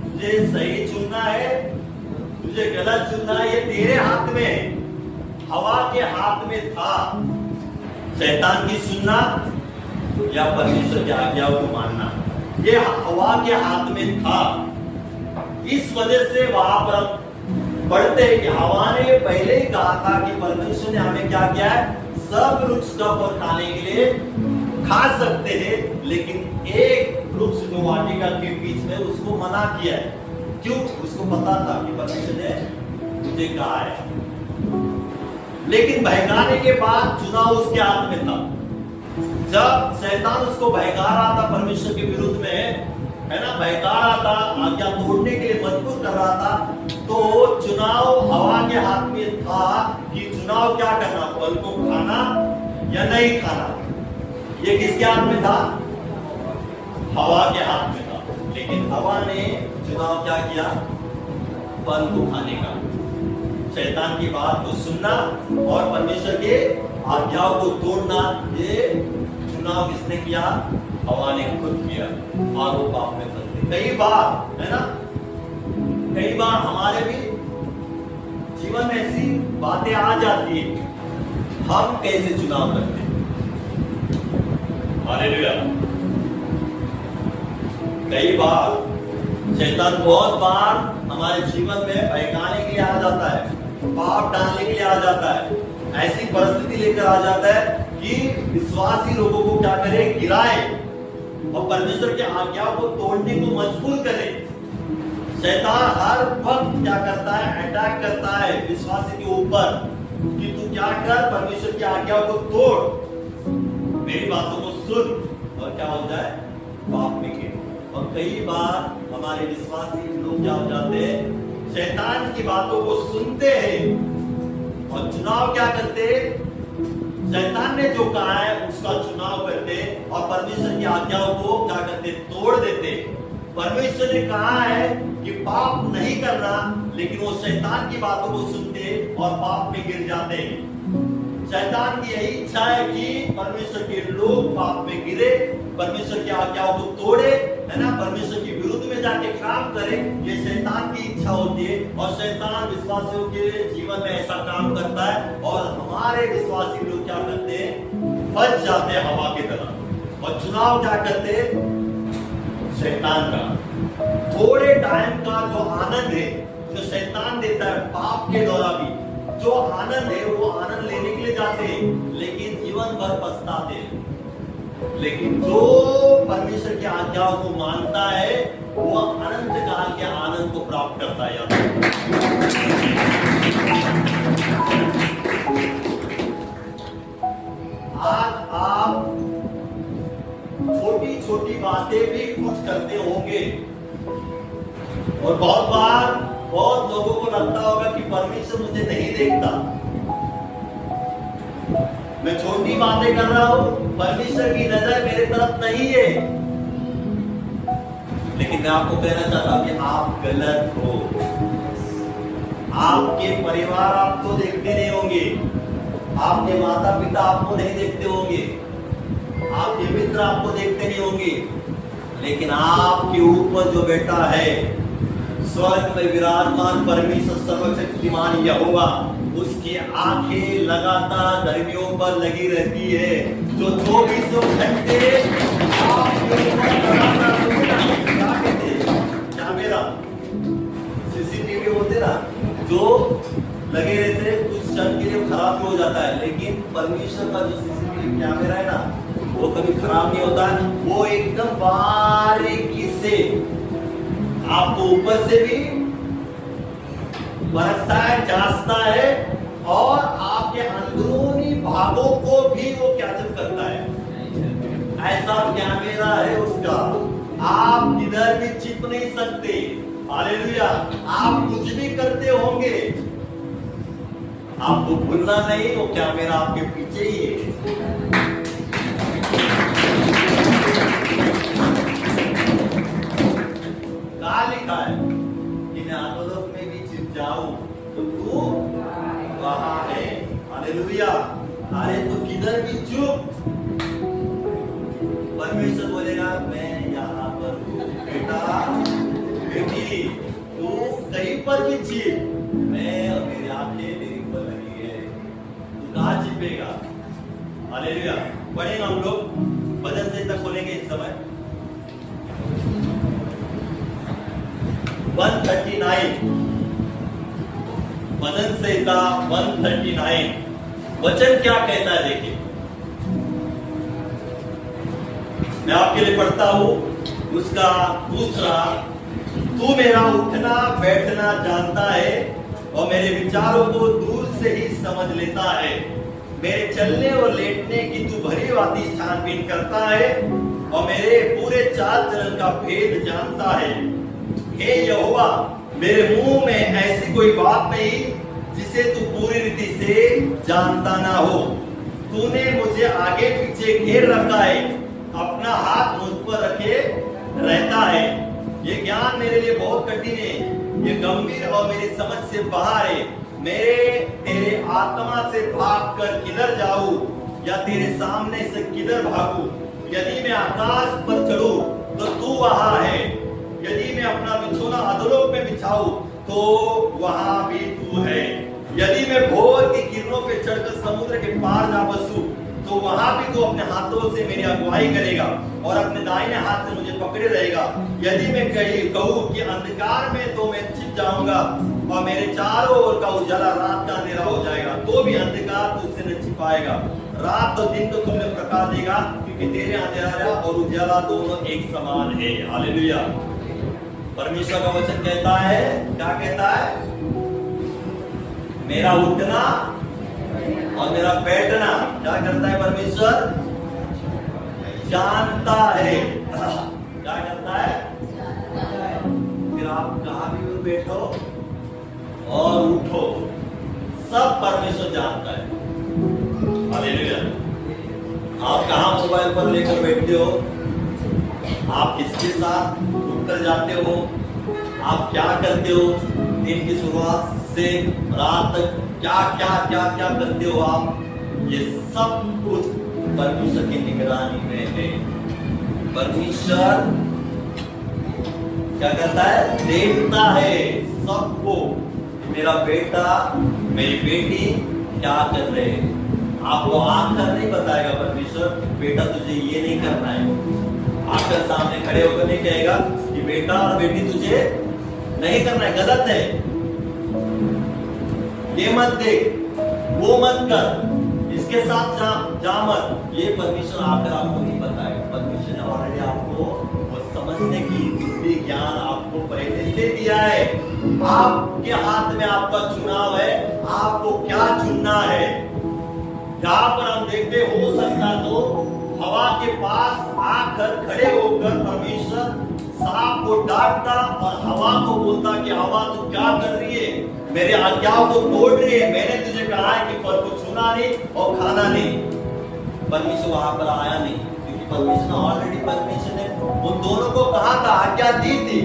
तुझे सही चुनना है, तुझे गलत चुनना है, ये तेरे हाथ में है। हवा के हाथ में था शैतान की सुनना या परमेश्वर की आज्ञाओं को मानना, ये हवा के हाथ में था। इस वजह से वहां पर पढ़ते हैं कि हवा ने पहले ही कहा था कि परमेश्वर ने हमें क्या किया है, सब वृक्ष का फल खाने के लिए खा सकते हैं, लेकिन एक वृक्ष जो वाटिका के बीच में उसको मना किया है। क्यों? उसको पता था कि परमेश्वर ने मुझे कहा है, लेकिन बहकाने के बाद चुनाव उसके हाथ में था। जब शैतान उसको बहका रहा था परमेश्वर के विरुद्ध में, है ना, बहका रहा था, आज्ञा तोड़ने के लिए मजबूर कर रहा था, तो चुनाव हवा के हाथ में था कि चुनाव क्या करना, फल को खाना या नहीं खाना। ये किसके हाथ में था? हवा के हाथ में था। लेकिन हवा ने चुनाव क्या किया? फल को खाने का। शैतान की बात को सुनना और परमेश्वर के आज्ञाओं को तोड़ना, ये चुनाव किसने किया? हवा ने खुद किया और वो पाप में फंस गई। कई बार, है ना, कई बार हमारे भी जीवन में ऐसी बातें आ जाती है, हम कैसे चुनाव करते हैं। हालेलुया। कई बार शैतान बहुत बार हमारे जीवन में बहकाने के लिए आ जाता है, पाप डालने के लिए आ जाता है, ऐसी परिस्थिति लेकर आ जाता है कि विश्वासी लोगों को क्या करे? गिराए और परमेश्वर के आज्ञाओं को तोड़ने को मजबूर करे। शैतान हर वक्त क्या करता है? अटैक करता है विश्वासी के ऊपर कि तू क्या कर, परमेश्वर की आज्ञाओं को तोड़, मेरी बातों को सुन, और क्या हो जाए? पाप में गिर। और कई बार हमारे विश्वासी लोग क्या हो जाते हैं? शैतान की बातों को सुनते हैं और चुनाव क्या करते हैं? शैतान ने जो कहा है उसका चुनाव करते और परमेश्वर की आज्ञाओं को क्या करते? तोड़ देते। परमेश्वर ने कहा है कि पाप नहीं करना, लेकिन वो शैतान की बातों को सुनते और पाप में गिर जाते हैं। शैतान की यही इच्छा है कि परमेश्वर के लोग पाप में गिरे, परमेश्वर की आज्ञाओं को तोड़े, है ना, परमेश्वर के विरुद्ध में जाके काम करे। ये शैतान की इच्छा होती है और शैतान विश्वासियों के जीवन में ऐसा काम करता है और हमारे विश्वासी लोग क्या करते हैं? फंस जाते हैं हवा की तरह। और चुनाव क्या करते हैं? शैतान का। थोड़े टाइम का जो आनंद है जो शैतान देता है, पाप के द्वारा भी जो आनंद है वो आनंद लेने के लिए जाते हैं, लेकिन जीवन भर पछताते हैं। लेकिन जो परमेश्वर की आज्ञाओं को मानता है वो अनंत काल के आनंद को प्राप्त करता है। आज आप छोटी छोटी बातें भी कुछ करते होंगे और बहुत बार बहुत लोगों को लगता होगा कि परमेश्वर मुझे नहीं देखता, मैं छोटी बातें कर रहा हूं, परमेश्वर की नजर मेरे तरफ नहीं है। लेकिन मैं आपको कहना चाहता हूं कि आप गलत हो। आपके परिवार आपको देखते नहीं होंगे, आपके माता पिता आपको नहीं देखते होंगे, आपके मित्र आपको देखते नहीं होंगे, लेकिन आपके ऊपर जो बेटा है, स्वर्ग में विराजमान परमेश्वर सर्वशक्तिमान यहोवा, उसकी आंखें लगातार धर्मियों पर लगी रहती है, जो 24 घंटे कैमरा CCTV होते ना, जो लगे रहते, कुछ क्षण के लिए खराब भी हो जाता है, लेकिन परमेश्वर का जो सीसीटीवी कैमरा है ना, वो कभी खराब नहीं होता है। वो एकदम बारीकी से आपको ऊपर से भी परखता है, जांचता है, और आपके अंदरूनी भागों को भी वो कैप्चर करता है। ऐसा कैमरा है उसका, आप किधर भी छिप नहीं सकते। हालेलुया। आप कुछ भी करते होंगे, आपको भूलना नहीं, वो कैमरा आपके पीछे ही है। कहा लिखा है कि मैं अधोलोक में भी छिप जाऊं तो तू वहां है। हालेलुया। अरे तू किधर भी चुप, परमेश्वर बोलेगा मैं यहाँ पर हूँ। बेटा बेटी तू कहीं पर भी छिप, मैं और मेरी आंखें तेरी पर लगी है, तू कहाँ छिपेगा। हालेलुया। पढ़ेंगे हम लोग, भजन संहिता खोलेंगे इस समय 139, भजन संहिता 139। वचन क्या कहता है देखिए, मैं आपके लिए पढ़ता हूं उसका दूसरा। तू मेरा उठना बैठना जानता है और मेरे विचारों को दूर से ही समझ लेता है। मेरे चलने और लेटने की तू भली भांति छानबीन करता है और मेरे पूरे चाल चलन का भेद जानता है। हे यहोवा, मेरे मुंह में ऐसी कोई बात नहीं जिसे तू पूरी रीति से जानता ना हो। तूने मुझे आगे पीछे घेर रखा है, अपना हाथ मुझ पर रखे रहता है। ये ज्ञान मेरे लिए बहुत कठिन है, ये गंभीर और मेरी समझ से बाहर है। मेरे तेरे आत्मा से भागकर किधर जाऊं या तेरे सामने से किधर भागूं। यदि मैं आकाश पर चढ़ूं तो तू वहां है, यदि मैं अपना बिछौना अधोलोक में बिछाऊं तो वहां भी तू है। यदि मैं भोर की किरणों पे चढ़कर समुद्र के पार जा बसूं तो वहां भी तू अपने हाथों से मेरी अगुवाई करेगा और अपने दाहिने हाथ से मुझे पकड़े रहेगा। यदि मैं कहूं कि अंधकार में तो मैं छिप जाऊंगा और मेरे चारों ओर का उजाला रात का अंधेरा हो जाएगा, तो भी अंधकार तुझसे न छिपाएगा। रात और दिन तो तुमने प्रकाश देगा, क्योंकि तेरे अंधेरा और उजाला दोनों एक समान है। हालेलुया। परमेश्वर का वचन कहता है, क्या कहता है, मेरा उठना और मेरा बैठना क्या करता है परमेश्वर, जानता है। क्या करता है, फिर आप कहां भी बैठो और उठो, सब परमेश्वर जानता है। हालेलुया। आप कहां मोबाइल पर लेकर बैठते हो, आप किसके साथ उठकर जाते हो, आप क्या करते हो, दिन की शुरुआत से रात तक क्या क्या क्या क्या करते हो आप, ये सब कुछ परमेश्वर की निगरानी में है। परमेश्वर क्या करता है, देखता है सबको। मेरा बेटा मेरी बेटी क्या कर रहे हैं, आपको आकर नहीं बताएगा परमेश्वर, बेटा तुझे ये नहीं करना है। आकर सामने खड़े होकर नहीं कहेगा कि बेटा और बेटी तुझे नहीं करना है, गलत है, ये मत देख, वो मत कर, इसके साथ जा मत। ये परमेश्वर आकर आपको नहीं बताएगा। परमेश्वर ने ऑलरेडी आपको वो समझने की बुद्धि ज्ञान आपको पहले से दिया है। आपके हाथ में आपका चुनाव है, आपको क्या चुनना है। जहां पर हम देखते हो सकता तो हवा के पास आकर खड़े होकर परमेश्वर सांप को डांटता और हवा को बोलता कि हवा तू क्या कर रही है, मेरे आज्ञाओं को तोड़ रही है, मैंने तुझे कहा है कि फल को छूना नहीं और खाना नहीं। परमेश्वर वहां पर आया नहीं, क्योंकि परमेश्वर ऑलरेडी परमेश्वर ने उन दोनों को कहा था, आज्ञा दी थी,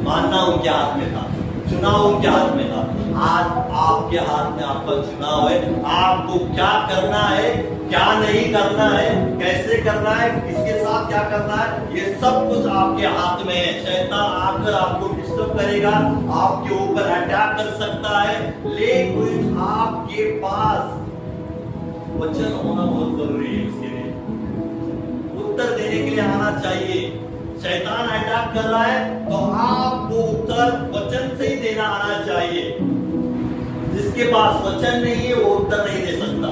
मानना उनके हाथ में था, चुनाव उनके हाथ में था। आज आपके हाथ में आपका चुनाव है, आपको क्या करना है, क्या नहीं करना है, कैसे करना है, किसके साथ क्या करना है, ये सब कुछ आपके हाथ में है। शैतान आकर आपको डिस्टर्ब करेगा, आपके ऊपर अटैक कर सकता है, लेकिन आपके पास वचन होना बहुत जरूरी है। इसके लिए उत्तर देने के लिए आना चाहिए। शैतान अटैक कर रहा है तो आपको उत्तर वचन से ही देना आना चाहिए। जिसके पास वचन नहीं है वो उत्तर नहीं दे सकता।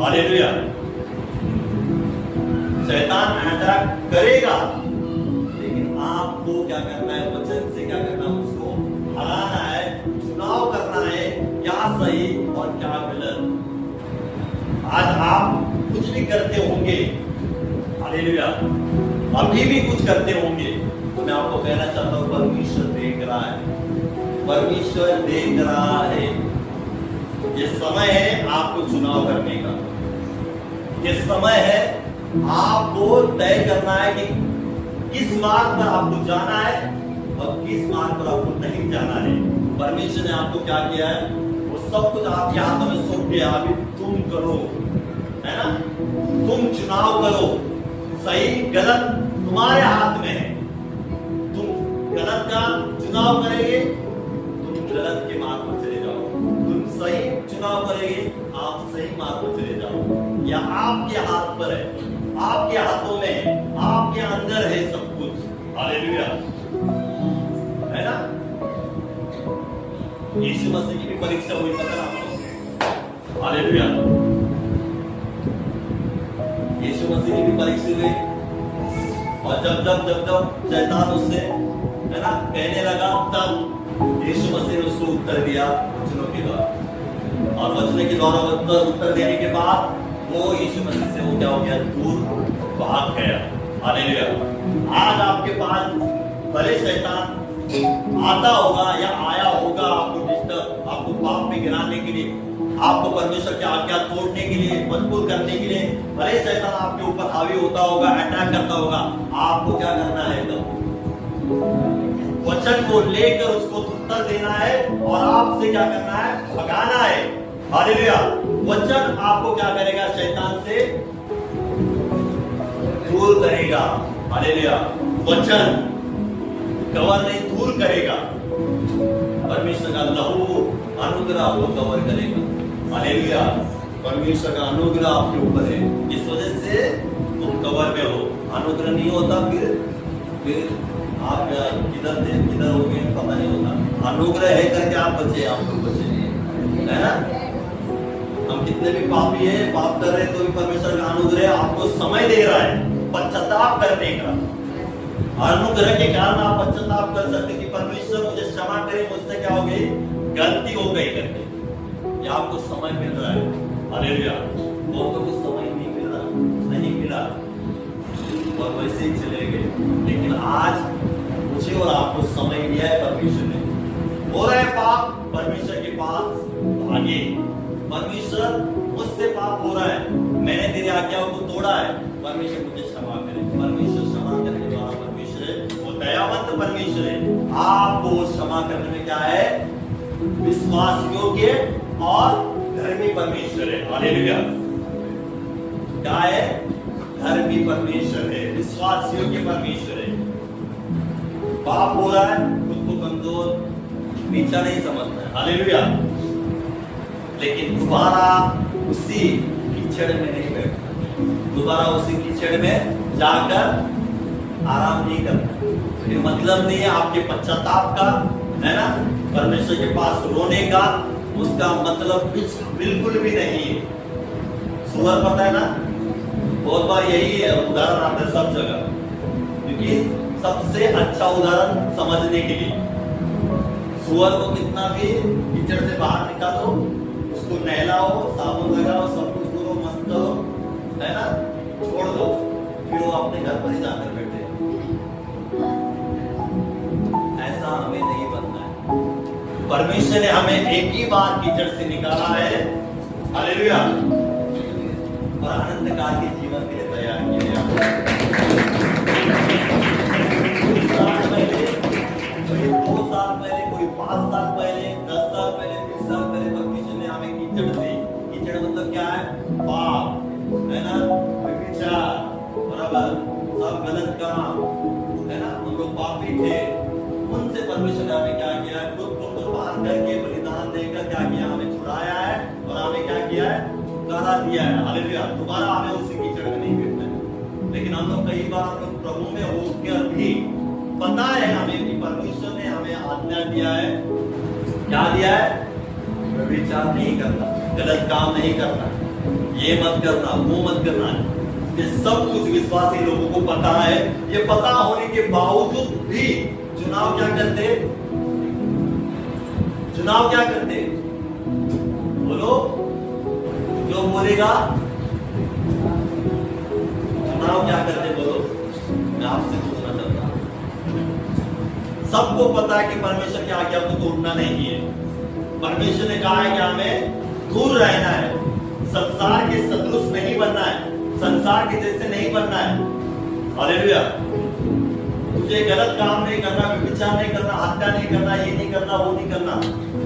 हालेलुया। शैतान अटैक करेगा, लेकिन आपको क्या करना है? वचन से क्या करना है? उसको हराना है, चुनाव करना है, क्या सही और क्या गलत। आज आप कुछ भी करते होंगे, हालेलुया, अभी भी कुछ करते होंगे, तो मैं आपको कहना चाहता हूं परमेश्वर देख रहा है, परमेश्वर देख रहा है। ये समय है आपको चुनाव करने का, ये समय है आपको तय करना है कि किस मार्ग पर आपको जाना है और किस मार्ग पर आपको नहीं जाना है। परमेश्वर ने आपको क्या किया है? वो सब कुछ आपके हाथों में सौंप दिया। अभी तुम करो, है ना? तुम चुनाव करो, सही गलत तुम्हारे हाथ में है। तुम गलत का चुनाव करेंगे, तुम गलत के मार्ग पर चले जाओ। तुम सही चुनाव करेंगे, आप सही मार्ग पर चले जाओ। या आपके हाथ पर है, आपके हाथों में है, आपके अंदर है सब कुछ। हालेलुया, है ना? यीशु मसीह की भी परीक्षा हुई, पता ना आपको? हालेलुया। यीशु मसीह की भी परीक्षा हुई, और जब शैतान उससे, है ना, कहने लगा, तब यीशु मसीह ने उसको उत्तर दिया वचनों के द्वारा। और वचनों के द्वारा उत्तर देने के बाद वो यीशु मसीह से वो क्या हो गया? दूर भाग गया। हालेलुया। आज आपके पास भले शैतान आता होगा या आया होगा आपको डिस्टर्ब, आपको पाप में गिराने के लिए, आपको परमेश्वर की आज्ञा तोड़ने के लिए, मजबूर करने के लिए भले शैतान आपके ऊपर हावी होता होगा, अटैक करता होगा, आपको क्या करना है? तो वचन को लेकर उसको उत्तर देना है और आपसे क्या करना है? भगाना है। हालेलुया। वचन आपको क्या करेगा? शैतान से दूर करेगा। हालेलुया। वचन कवर नहीं, दूर करेगा। परमेश्वर का लहू अनुग्रह को कवर करेगा। हालेलुया। परमेश्वर का अनुग्रह आपके ऊपर है, इस वजह से तुम कवर में हो। अनुग्रह नहीं होता फिर आप किधर हो गए पता नहीं होता। अनुग्रह है करके आप बचे, आप लोग बचे, है ना? हम कितने भी पापी है, पाप कर रहे हैं, तो भी परमेश्वर का अनुग्रह आपको समय दे रहा है पश्चाताप करने का। अनुग्रह के कारण आप पश्चाताप कर सकते कि परमेश्वर मुझे क्षमा करे, मुझसे क्या हो गई? गलती हो गई करके। ये आपको समय मिल रहा है। हालेलुया। वो तो कुछ समय नहीं मिल रहा, नहीं मिला और वैसे ही चले गए। लेकिन आज मुझे और आपको समय दिया है परमेश्वर ने। हो रहा है पाप, परमेश्वर के पास भागे। परमेश्वर, मुझसे पाप हो रहा है, मैंने तेरी आज्ञाओं को तोड़ा है, परमेश्वर मुझे क्षमा करे। परमेश्वर क्षमा करने वाला परमेश्वर है, वो दयावंत परमेश्वर है। आपको क्षमा करने में क्या है? विश्वास योग्य और धर्मी परमेश्वर है। हालेलुया। क्या है? धर्मी परमेश्वर है, विश्वास योग्य परमेश्वर है। पाप हो रहा है, खुद को कमजोर, नीचा नहीं समझना है। हालेलुया। लेकिन दोबारा उसी कीचड़ में नहीं बैठना, दोबारा उसी कीचड़ में जाकर आराम नहीं करना। फिर मतलब नहीं है आपके पश्चाताप का, है ना, परमेश्वर के पास रोने का, उसका मतलब बिल्कुल भी नहीं है। सुअर पता है ना, बहुत बार यही उदाहरण आता है सब जगह, क्योंकि सबसे अच्छा उदाहरण समझने के लिए। सुअर को कितना भी कीचड़ से बाहर निकालो, उसको नहलाओ, साबुन लगाओ, सब कुछ करो, मस्त करो, है ना, छोड़ दो, फिर वो अपने घर पर ही जाकर बैठे। ऐसा हमें नहीं बनना है। परमेश्वर ने हमें एक ही बार कीचड़ से निकाला है, हालेलुया, और अनंत काल के जीवन के लिए तैयार किया है। कोई 2 साल पहले, कोई 5 साल पहले, 10 साल पहले, 20 साल पहले परमेश्वर ने हमें कीचड़ से, कीचड़ मतलब क्या है? पाप, है ना, व्यभिचार, बराबर, सब गलत काम, है ना, हम लोग पापी थे। उनसे परमेश्वर ने हमें क्या किया? खुद को कुर्बान करके बलिदान देकर क्या किया? हमें छुड़ाया है और हमें क्या किया है? छुटकारा दिया है। हालेलुया। दोबारा हमें उसी कीचड़ में नहीं गिरना है। लेकिन हम लोग कई बार हम लोग प्रभु में होकर भी पता है हमें कि परमेश्वर ने हमें आज्ञा दिया है, क्या दिया है? विचार नहीं करना, गलत काम नहीं करना, ये मत करना, वो मत करना। ये सब कुछ विश्वासी लोगों को पता है। ये पता होने के बावजूद भी चुनाव क्या करते? चुनाव क्या करते? बोलो, जो बोलेगा चुनाव क्या करते? बोलो, मैं आपसे पूछना चाहता हूं। सबको पता है कि परमेश्वर की आज्ञा को तोड़ना नहीं है। परमेश्वर ने कहा है कि हमें दूर रहना है, संसार के सदृश नहीं बनना है, संसार के जैसे नहीं बनना है। हालेलुया। तुझे गलत काम नहीं करना, व्यभिचार नहीं करना, हत्या नहीं करना, ये नहीं करना, वो नहीं करना।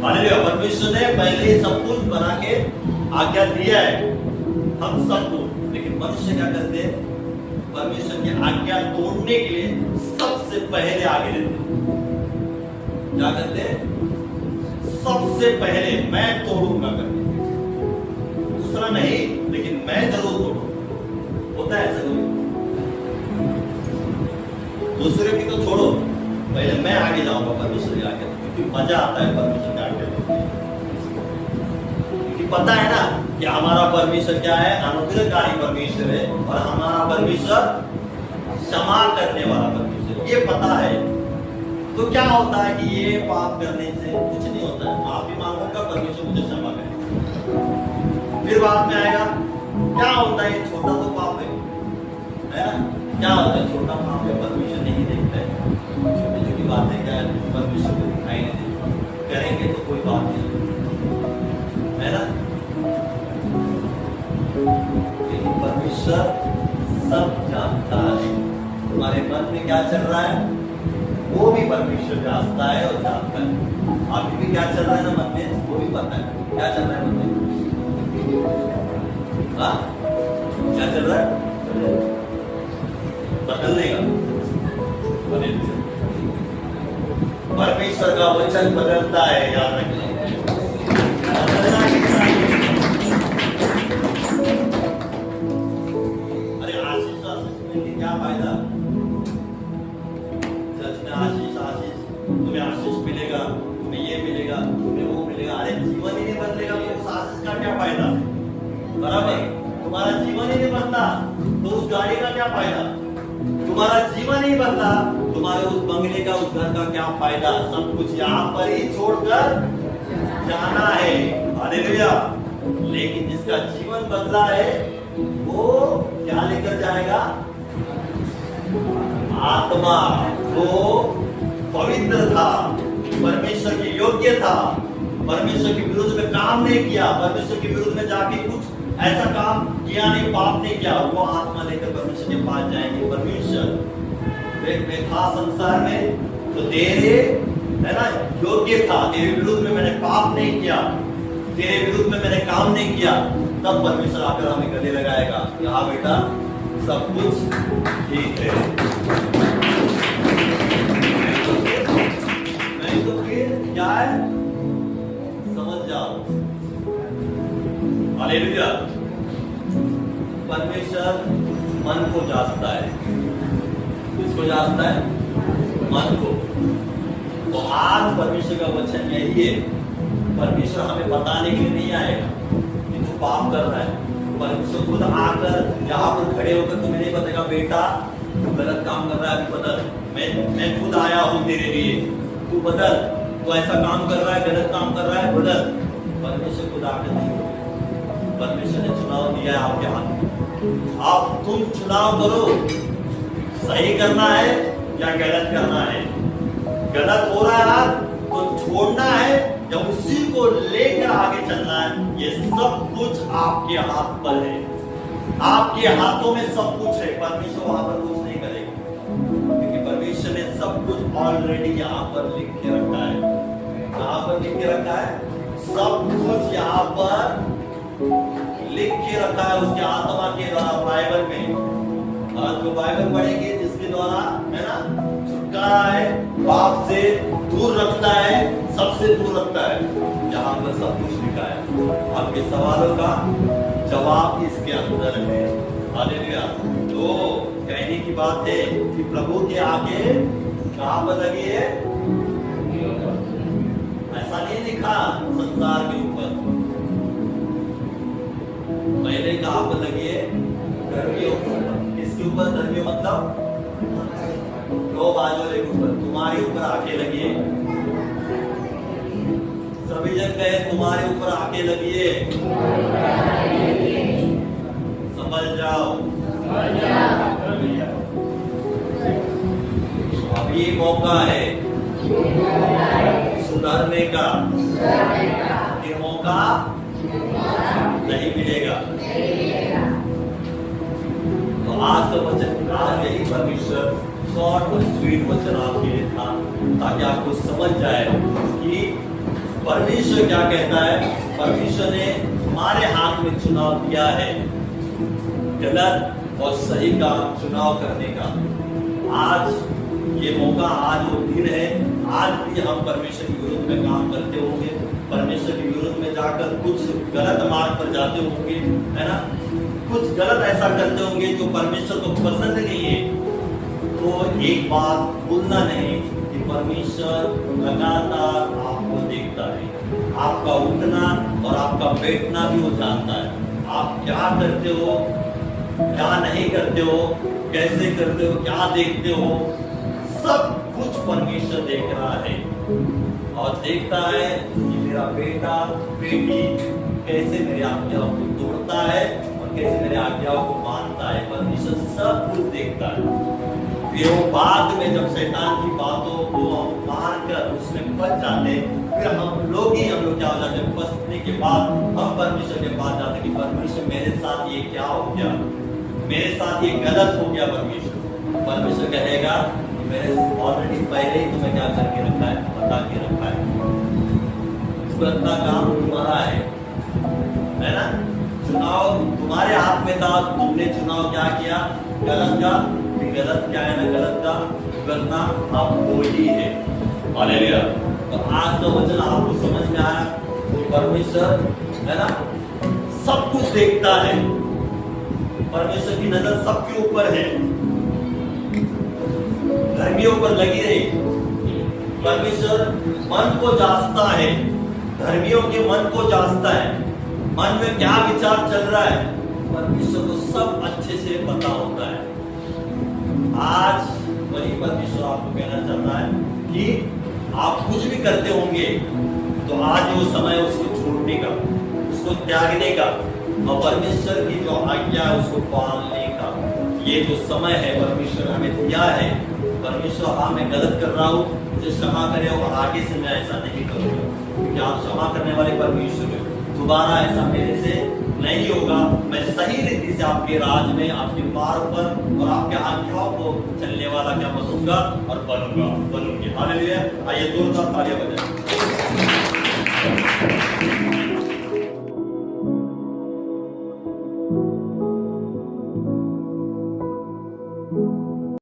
हालेलुया। परमेश्वर ने पहले ही सब कुछ बना के आज्ञा दिया है हम सबको। लेकिन मनुष्य क्या करते हैं? परमेश्वर की आज्ञा तोड़ने के लिए सबसे पहले आगे रहते हैं। क्या करते हैं? सबसे पहले मैं तोड़ूंगा करके, दूसरा नहीं, लेकिन मैं जरूर तोड़ूंगा। होता है ऐसा कोई? दूसरे की तो छोड़ो, पहले मैं आगे जाऊंगा परमेश्वर की आज्ञा, क्योंकि मजा आता है परमेश्वर की आज्ञा तोड़ने। क्योंकि पता है ना कि हमारा परमेश्वर क्या है? अनुग्रहकारी परमेश्वर है, और हमारा परमेश्वर क्षमा करने वाला परमेश्वर, ये पता है। तो क्या होता है कि ये पाप करने से कुछ नहीं होता है। माफी मांगूंगा, परमेश्वर मुझे क्षमा करे। फिर बाद में आएगा, क्या होता है? ये छोटा तो पाप है ना? क्या होता है? छोटा पाप है, परमेश्वर नहीं देखता है। छोटी छोटी बातें क्या है, परमेश्वर को दिखाई नहीं देती। करेंगे तो कोई बात नहीं है ना? लेकिन परमेश्वर सब जानता है। तुम्हारे मन में क्या चल रहा है वो भी परमेश्वर जानता है और जानता है। अभी भी क्या चल रहा है ना मन में, वो भी पता है क्या चल रहा है मन में। हाँ, क्या चल रहा है? बदलने का। परमेश्वर का वचन बदलता है, याद रखना। अरे आशीष मिलने क्या फायदा? चर्च में आशीष, तुम्हें आशीष मिलेगा, तुम्हें ये मिलेगा, तुम्हें वो मिलेगा। अरे जीवन ही नहीं बदलेगा तो उस आशीष का क्या फायदा? बराबर, तुम्हारा जीवन ही नहीं बनता तो उस गाड़ी का क्या फायदा? तुम्हारा जीवन ही बनता, तुम्हारे उस बंगले का, उस घर का क्या फायदा? सब कुछ यहाँ पर ही छोड़कर जाना है। हालेलुया। लेकिन जिसका जीवन बदला है वो क्या लेकर जाएगा? आत्मा। वो पवित्र था, परमेश्वर के योग्य था, परमेश्वर के विरुद्ध में काम नहीं किया, परमेश्वर के विरुद्ध में जाके कुछ ऐसा काम किया नहीं, पाप नहीं किया, वो आत्मा लेकर परमेश्वर के पास जाएंगे। परमेश्वर मैं था संसार में तो तेरे, है ना, योग्य था, तेरे विरुद्ध में मैंने पाप नहीं किया, तेरे विरुद्ध में मैंने काम नहीं किया, तब परमेश्वर आकर हमें गले लगाएगा कि हाँ बेटा सब कुछ ठीक है। नहीं तो फिर क्या है? समझ जाओ। हालेलुया। परमेश्वर मन को जांचता है। किसको जांचता है? मन को। तो आज परमेश्वर का वचन यही है, परमेश्वर हमें बताने के लिए नहीं आएगा कि तू पाप कर रहा है। परमेश्वर खुद आकर यहाँ पर खड़े होकर तुम्हें नहीं बताएगा बेटा तू गलत काम कर रहा है, अभी बदल। मैं खुद आया हूँ तेरे लिए, तू बदल, तू ऐसा काम कर रहा है, गलत काम कर रहा है, बदल। परमेश्वर खुद आकर नहीं होगा। परमेश्वर ने चुनाव दिया है आपके हाथ में। आप तुम चुनाव करो, सही करना है या गलत करना है। गलत हो रहा है तो छोड़ना है या उसी को लेकर आगे चलना है। ये सब कुछ आपके हाथ पर है, आपके हाथों में सब कुछ है। परमेश्वर वहां पर कुछ नहीं करेगा, क्योंकि परमेश्वर ने सब कुछ ऑलरेडी यहाँ पर लिख के रखा है। यहाँ पर लिख के रखा है, सब कुछ यहाँ पर लिख के रखा है उसके आत्मा के द्वारा, बाइबल में। और जो बाइबल पढ़ेंगे जिसके द्वारा, है ना, छुटकारा है, पाप से दूर रखता है, सबसे दूर रखता है। यहाँ पर सब कुछ लिखा है। आपके सवालों का जवाब इसके अंदर है। हालेलुया। तो कहने की बात है कि प्रभु के आगे कहां पर लगी है? ऐसा नहीं लिखा संसार के ऊपर। पहले कहां पर लगी है? धर्मियों के ऊपर। इसके ऊपर धर्मियों मतलब दो बाजू वाले के ऊपर, तुम्हारे ऊपर आके लगी है। सभी जन कहे तुम्हारे ऊपर आके लगी है। समझ जाओ। अभी मौका है सुधरने का, ये मौका नहीं मिलेगा। तो आज का वचन, आज यही परमेश्वर शॉर्ट और स्वीट वचन आपके लिए था, ताकि आपको समझ जाए कि परमेश्वर क्या कहता है। परमेश्वर ने हमारे हाथ में चुनाव दिया है, गलत और सही का चुनाव करने का। आज ये मौका, आज वो दिन है। आज भी हम परमेश्वर के विरुद्ध में काम करते होंगे, परमेश्वर के विरुद्ध में जाकर कुछ गलत मार्ग पर जाते होंगे, है ना, कुछ गलत ऐसा करते होंगे जो परमेश्वर को पसंद नहीं है। तो एक बात भूलना नहीं कि परमेश्वर लगातार आपको देखता है, आपका उठना और आपका बैठना भी वो जानता है। आप क्या करते हो, क्या नहीं करते हो, कैसे करते हो, क्या देखते हो, सब कुछ परमेश्वर देख रहा है। और देखता है कि मेरा बेटा बेटी कैसे मेरे आज्ञाओं को तोड़ता है और कैसे मेरे आज्ञाओं को मानता है। परमेश्वर सब कुछ देखता है। फिर वो बाद में जब शैतान की बातों को मार कर उसमें फंस जाते, फिर हम लोग क्या हो जाते, फंसने के बाद हम परमेश्वर के पास जाते कि परमेश्वर मेरे साथ ये क्या हो गया, मेरे साथ ये गलत हो गया। परमेश्वर कहेगा मैंने ऑलरेडी पहले ही तुम्हें क्या करके रखा है, बता के रखा है। इतना काम तुम्हारा है ना। चुनाव तुम्हारे हाथ में था, तुमने चुनाव क्या किया, गलत का। गलत क्या है ना, गलत का करना आपको ही है। हालेलुया। तो आज का वचन आपको समझ में आया कि परमेश्वर है ना सब कुछ देखता है। परमेश्वर की नजर सबके ऊपर है, धर्मियों पर लगी रही। परमेश्वर मन को जांचता है, धर्मियों के मन को जांचता है, मन में क्या विचार चल रहा है, परमेश्वर को सब अच्छे से पता होता है। आज वही परमेश्वर आपको कहना चाहता है कि आप कुछ भी करते होंगे तो आज वो समय उसको छोड़ने का, उसको त्यागने का और परमेश्वर की जो आज्ञा है उसको पालने का। ये जो समय है परमेश्वर हमें दिया है। परमेश्वर हाँ मैं गलत कर रहा हूँ, मुझे क्षमा करे और आगे से मैं ऐसा नहीं करूँगा, क्योंकि आप क्षमा करने वाले परमेश्वर हैं। दोबारा ऐसा मेरे से नहीं होगा। मैं सही रीति से आपके राज में, आपके मार्ग पर और आपके आज्ञाओं को चलने वाला क्या बनूंगा और बनूंगी। हालेलुया। आइए जोरदार तालियां बजाएं।